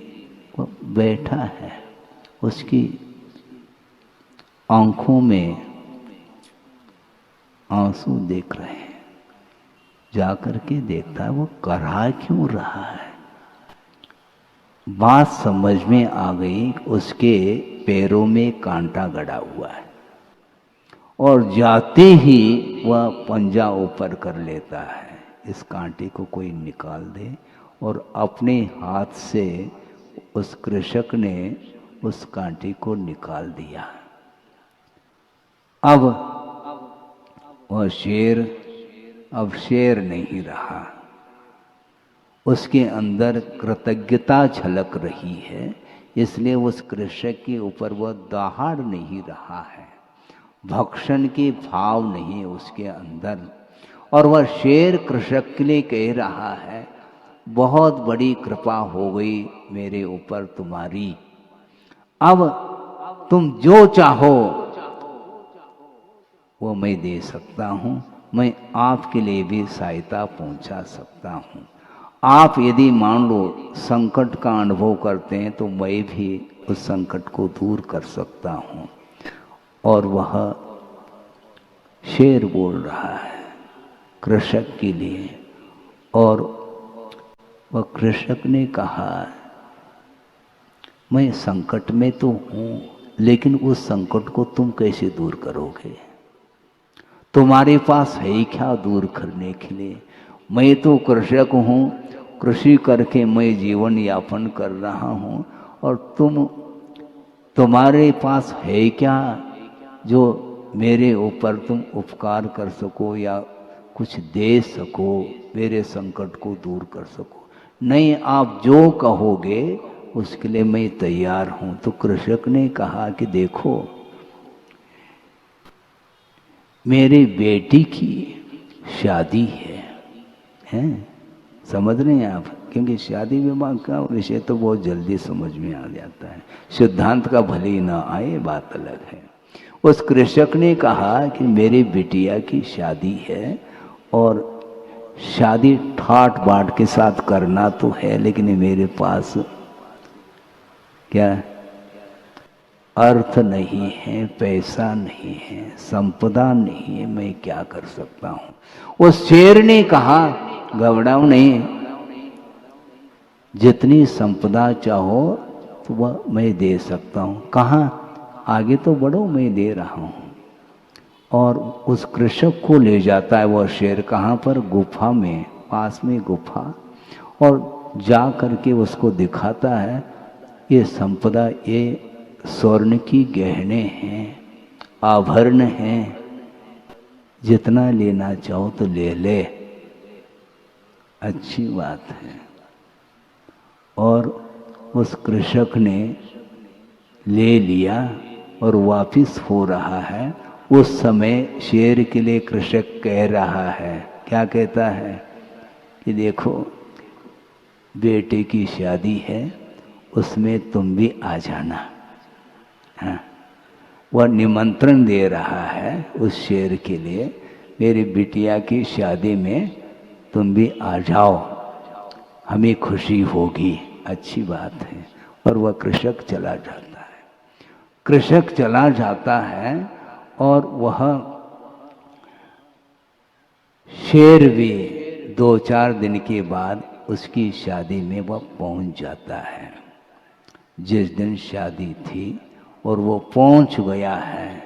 वह बैठा है। उसकी आंखों में आंसू देख रहे हैं। जाकर के देखता है, वो करा क्यों रहा है। बात समझ में आ गई, उसके पैरों में कांटा गड़ा हुआ है, और जाते ही वह पंजा ऊपर कर लेता है, इस कांटे को कोई निकाल दे। और अपने हाथ से उस कृषक ने उस कांटे को निकाल दिया। अब वह शेर अब शेर नहीं रहा, उसके अंदर कृतज्ञता झलक रही है, इसलिए उस कृषक के ऊपर वह दहाड़ नहीं रहा है, भक्षण के भाव नहीं है उसके अंदर। और वह शेर कृषक के लिए कह रहा है, बहुत बड़ी कृपा हो गई मेरे ऊपर तुम्हारी, अब तुम जो चाहो वो मैं दे सकता हूँ, मैं आपके लिए भी सहायता पहुँचा सकता हूँ। आप यदि मान लो संकट का अनुभव करते हैं तो मैं भी उस संकट को दूर कर सकता हूँ। और वह शेर बोल रहा है कृषक के लिए, और वह कृषक ने कहा, मैं संकट में तो हूँ, लेकिन उस संकट को तुम कैसे दूर करोगे? तुम्हारे पास है क्या दूर करने के लिए? मैं तो कृषक हूँ, कृषि करके मैं जीवन यापन कर रहा हूँ, और तुम्हारे पास है क्या जो मेरे ऊपर तुम उपकार कर सको या कुछ दे सको, मेरे संकट को दूर कर सको? नहीं, आप जो कहोगे उसके लिए मैं तैयार हूँ। तो कृषक ने कहा कि देखो, मेरी बेटी की शादी है? समझ रहे हैं आप? क्योंकि शादी विवाह का विषय तो बहुत जल्दी समझ में आ जाता है, सिद्धांत का भले ही ना आए, बात अलग है। उस कृषक ने कहा कि मेरी बिटिया की शादी है, और शादी ठाट बाट के साथ करना तो है, लेकिन मेरे पास क्या अर्थ नहीं है, पैसा नहीं है, संपदा नहीं है, मैं क्या कर सकता हूँ? उस शेर ने कहा, घबराओ नहीं, जितनी संपदा चाहो तो वह मैं दे सकता हूँ। कहाँ? आगे तो बढ़ो, मैं दे रहा हूँ। और उस कृषक को ले जाता है वह शेर, कहाँ पर? गुफा में, पास में गुफा, और जा करके उसको दिखाता है, ये संपदा, ये स्वर्ण की गहने हैं, आभरण हैं, जितना लेना चाहो तो ले ले, अच्छी बात है। और उस कृषक ने ले लिया और वापिस हो रहा है। उस समय शेर के लिए कृषक कह रहा है, क्या कहता है? कि देखो, बेटे की शादी है, उसमें तुम भी आ जाना। हाँ, वह निमंत्रण दे रहा है उस शेर के लिए, मेरी बिटिया की शादी में तुम भी आ जाओ, हमें खुशी होगी, अच्छी बात है। और वह कृषक चला जाता है। कृषक चला जाता है और वह शेर भी 2-4 दिन के बाद उसकी शादी में वह पहुंच जाता है। जिस दिन शादी थी और वो पहुंच गया है,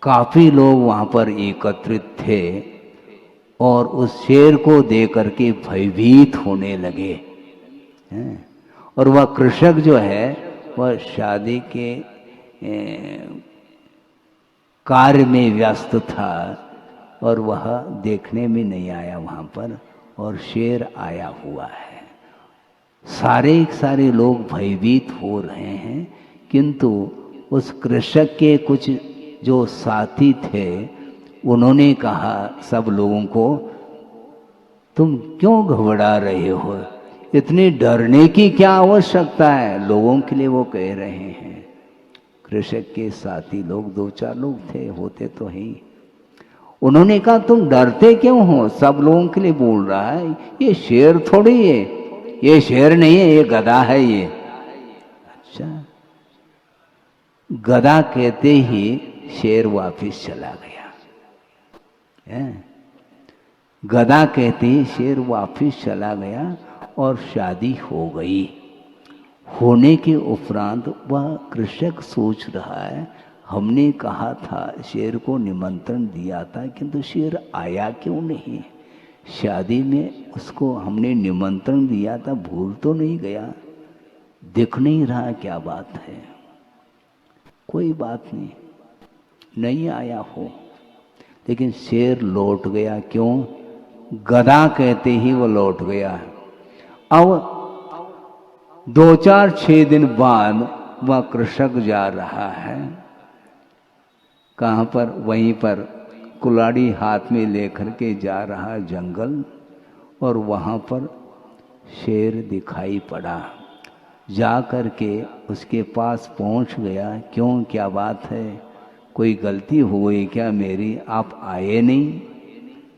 काफी लोग वहां पर एकत्रित थे और उस शेर को देख करके भयभीत होने लगे हैं। और वह कृषक जो है वह शादी के कार्य में व्यस्त था और वह देखने में नहीं आया वहां पर, और शेर आया हुआ है। सारे लोग भयभीत हो रहे हैं, किंतु उस कृषक के कुछ जो साथी थे उन्होंने कहा सब लोगों को, तुम क्यों घबरा रहे हो? इतनी डरने की क्या आवश्यकता है? लोगों के लिए वो कह रहे हैं। कृषक के साथी लोग 2-4 लोग थे, होते तो ही। उन्होंने कहा, तुम डरते क्यों हो? सब लोगों के लिए बोल रहा है, ये शेर थोड़ी है, ये शेर नहीं है, ये गधा है ये। अच्छा, गधा कहते ही शेर वापिस चला गया है? गधा कहते ही शेर वापिस चला गया और शादी हो गई। होने के उपरांत वह कृषक सोच रहा है, हमने कहा था, शेर को निमंत्रण दिया था, किंतु शेर आया क्यों नहीं? शादी में उसको हमने निमंत्रण दिया था, भूल तो नहीं गया? दिख नहीं रहा, क्या बात है? कोई बात नहीं, नहीं आया हो, लेकिन शेर लौट गया। क्यों? गधा कहते ही वो लौट गया। अब 2-4-6 दिन बाद वह कृषक जा रहा है। कहाँ पर? वहीं पर कुल्हाड़ी हाथ में लेकर के जा रहा जंगल, और वहाँ पर शेर दिखाई पड़ा। जा कर के उसके पास पहुँच गया। क्यों, क्या बात है? कोई गलती हो गई क्या मेरी? आप आए नहीं?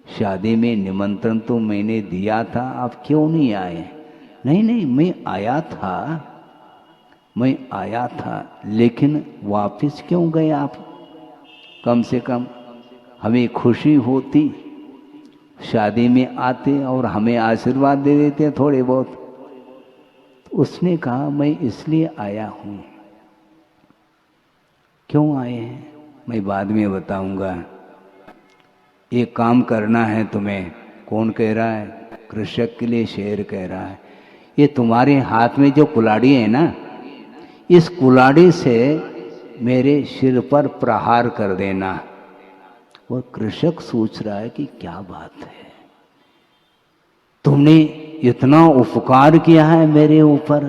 शादी में निमंत्रण तो मैंने दिया था, आप क्यों नहीं आए? नहीं नहीं, मैं आया था, लेकिन वापस क्यों गए आप? कम से कम हमें खुशी होती, शादी में आते और हमें आशीर्वाद दे देते थोड़े बहुत। तो उसने कहा मैं इसलिए आया हूँ। क्यों आए हैं मैं बाद में बताऊंगा। एक काम करना है तुम्हें। कौन कह रहा है? कृषक के लिए शेर कह रहा है। ये तुम्हारे हाथ में जो कुल्हाड़ी है ना, इस कुल्हाड़ी से मेरे सिर पर प्रहार कर देना। वो कृषक सोच रहा है कि क्या बात है, तुमने इतना उपकार किया है मेरे ऊपर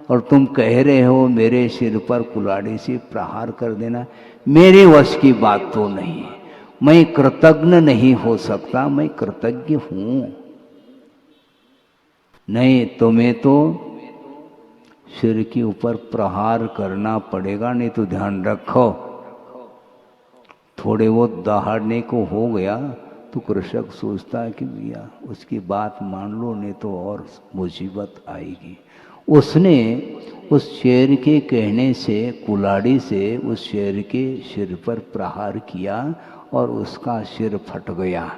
और तुम कह रहे हो मेरे सिर पर कुल्हाड़ी से प्रहार कर देना। मेरे वश की बात तो नहीं है, मैं कृतज्ञ नहीं हो सकता, मैं कृतज्ञ हूं। नहीं, तुम्हें तो सिर के ऊपर प्रहार करना पड़ेगा, नहीं तो ध्यान रखो थोड़े बहुत दहाड़ने को हो गया तो कृषक सोचता है कि भैया उसकी बात मान लो, नहीं तो और मुसीबत आएगी। उसने उस शेर के कहने से कुल्हाड़ी से उस शेर के सिर पर प्रहार किया और उसका सिर फट गया।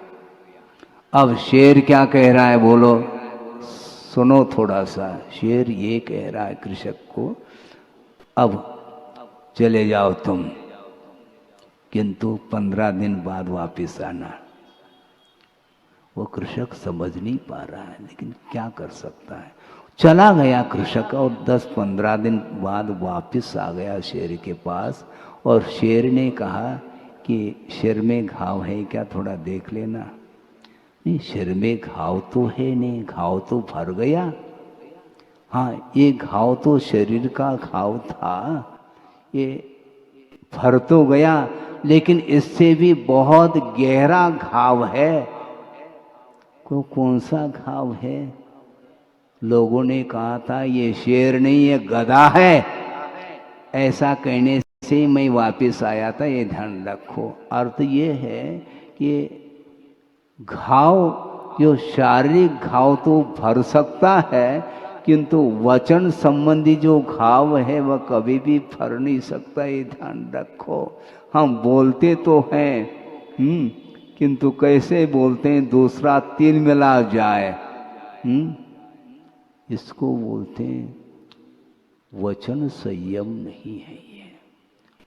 अब शेर क्या कह रहा है बोलो, सुनो थोड़ा सा। शेर ये कह रहा है कृषक को, अब चले जाओ तुम, किंतु 15 दिन बाद वापस आना। वो कृषक समझ नहीं पा रहा है, लेकिन क्या कर सकता है। चला गया कृषक और 10-15 दिन बाद वापस आ गया शेर के पास। और शेर ने कहा कि सिर में घाव है क्या, थोड़ा देख लेना। नहीं, सिर में घाव तो है नहीं, घाव तो भर गया। हाँ, ये घाव तो शरीर का घाव था, ये भर तो गया, लेकिन इससे भी बहुत गहरा घाव है। कौन सा घाव है? लोगों ने कहा था ये शेर नहीं, ये गधा है। ऐसा कहने से मैं वापस आया था, ये ध्यान रखो। अर्थ ये है कि घाव, जो शारीरिक घाव तो भर सकता है, किंतु वचन संबंधी जो घाव है वह कभी भी भर नहीं सकता, ये ध्यान रखो। हम बोलते तो हैं किंतु कैसे बोलते हैं, दूसरा तिल मिला जाए, इसको बोलते हैं वचन संयम नहीं है। ये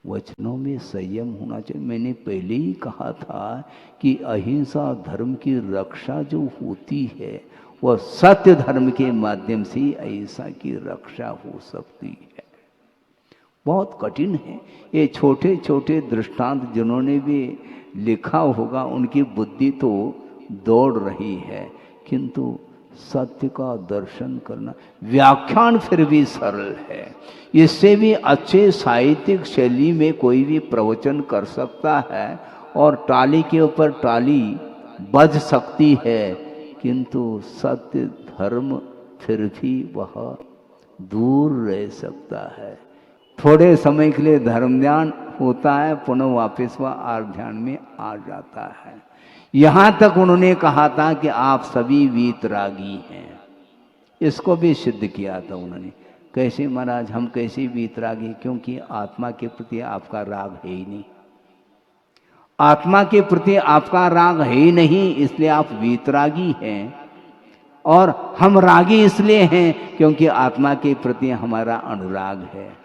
वचनों में संयम होना चाहिए। मैंने पहले ही कहा था कि अहिंसा धर्म की रक्षा जो होती है वह सत्य धर्म के माध्यम से अहिंसा की रक्षा हो सकती है। बहुत कठिन है। ये छोटे छोटे दृष्टांत जिन्होंने भी लिखा होगा उनकी बुद्धि तो दौड़ रही है, किंतु सत्य का दर्शन करना, व्याख्यान फिर भी सरल है। इससे भी अच्छे साहित्यिक शैली में कोई भी प्रवचन कर सकता है और टाली के ऊपर टाली बज सकती है, किंतु सत्य धर्म फिर भी वह दूर रह सकता है। थोड़े समय के लिए धर्म ध्यान होता है, पुनः वापस वह आर्थ ध्यान में आ जाता है। यहाँ तक उन्होंने कहा था कि आप सभी वीतरागी हैं, इसको भी सिद्ध किया था उन्होंने। कैसे महाराज, हम कैसे वीतरागी? क्योंकि आत्मा के प्रति आपका राग है ही नहीं। आत्मा के प्रति आपका राग है ही नहीं, इसलिए आप वीतरागी हैं। और हम रागी इसलिए हैं क्योंकि आत्मा के प्रति हमारा अनुराग है,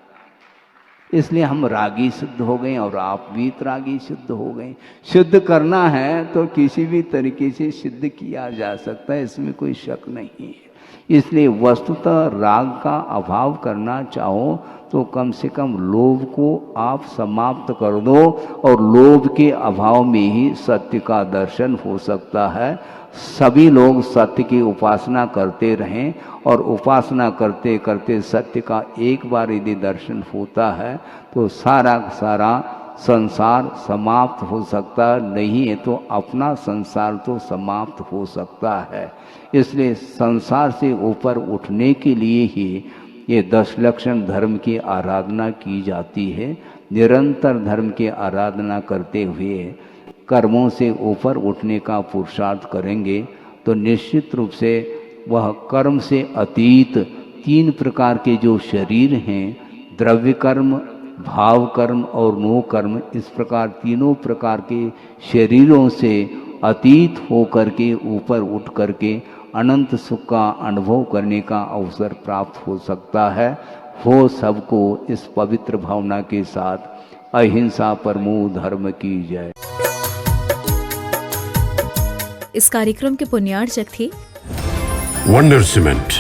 इसलिए हम रागी सिद्ध हो गए और आप वीतरागी सिद्ध हो गए। सिद्ध करना है तो किसी भी तरीके से सिद्ध किया जा सकता है, इसमें कोई शक नहीं है। इसलिए वस्तुतः राग का अभाव करना चाहो तो कम से कम लोभ को आप समाप्त कर दो और लोभ के अभाव में ही सत्य का दर्शन हो सकता है। सभी लोग सत्य की उपासना करते रहें और उपासना करते करते सत्य का एक बार यदि दर्शन होता है तो सारा सारा संसार समाप्त हो सकता नहीं है, तो अपना संसार तो समाप्त हो सकता है। इसलिए संसार से ऊपर उठने के लिए ही ये 10 लक्षण धर्म की आराधना की जाती है। निरंतर धर्म की आराधना करते हुए कर्मों से ऊपर उठने का पुरुषार्थ करेंगे तो निश्चित रूप से वह कर्म से अतीत 3 प्रकार के जो शरीर हैं, द्रव्य कर्म, भाव कर्म और मोह कर्म, इस प्रकार तीनों प्रकार के शरीरों से अतीत होकर के ऊपर उठ करके अनंत सुख का अनुभव करने का अवसर प्राप्त हो सकता है। हो सबको इस पवित्र भावना के साथ अहिंसा परमो धर्म की जय। इस कार्यक्रम के पुण्यार्चक थे वंडर सीमेंट,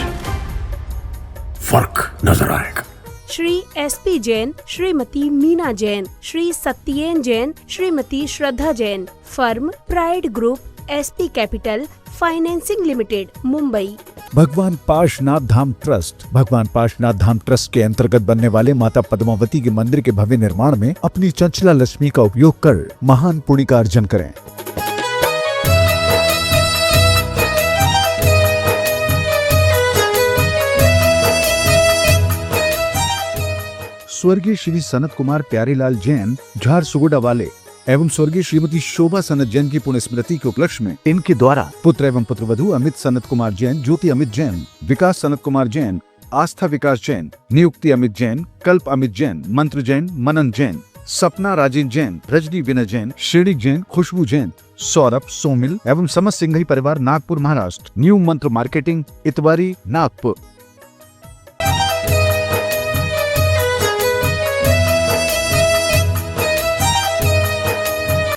फर्क नजर आएगा। Shri SP Jain, Shrimati Meena Jain, Shri Satyen Jain, Shrimati Shraddha Jain. Firm pride group, SP capital financing limited, Mumbai. भगवान पार्श्वनाथ धाम ट्रस्ट। भगवान पार्श्वनाथ धाम ट्रस्ट के अंतर्गत बनने वाले माता पद्मावती के मंदिर के भव्य निर्माण में अपनी चंचला लक्ष्मी का उपयोग कर महान पुण्य का अर्जन करें। स्वर्गीय श्री सनत कुमार प्यारेलाल जैन झारसुगुडा वाले एवं स्वर्गीय श्रीमती शोभा सनत जैन की पुण्य स्मृति के उपलक्ष्य में इनके द्वारा पुत्र एवं पुत्रवधू अमित सनत कुमार जैन, ज्योति अमित जैन, विकास सनत कुमार जैन, आस्था विकास जैन, नियुक्ति अमित जैन, कल्प अमित जैन, मंत्र जैन, मनन जैन, सपना राजेंद्र जैन, रजनी विनय जैन, श्रेणी जैन, खुशबू जैन, सौरभ सोमिल एवं समस्त सिंघई परिवार, नागपुर महाराष्ट्र। न्यू मंत्र मार्केटिंग, इतवारी, नागपुर।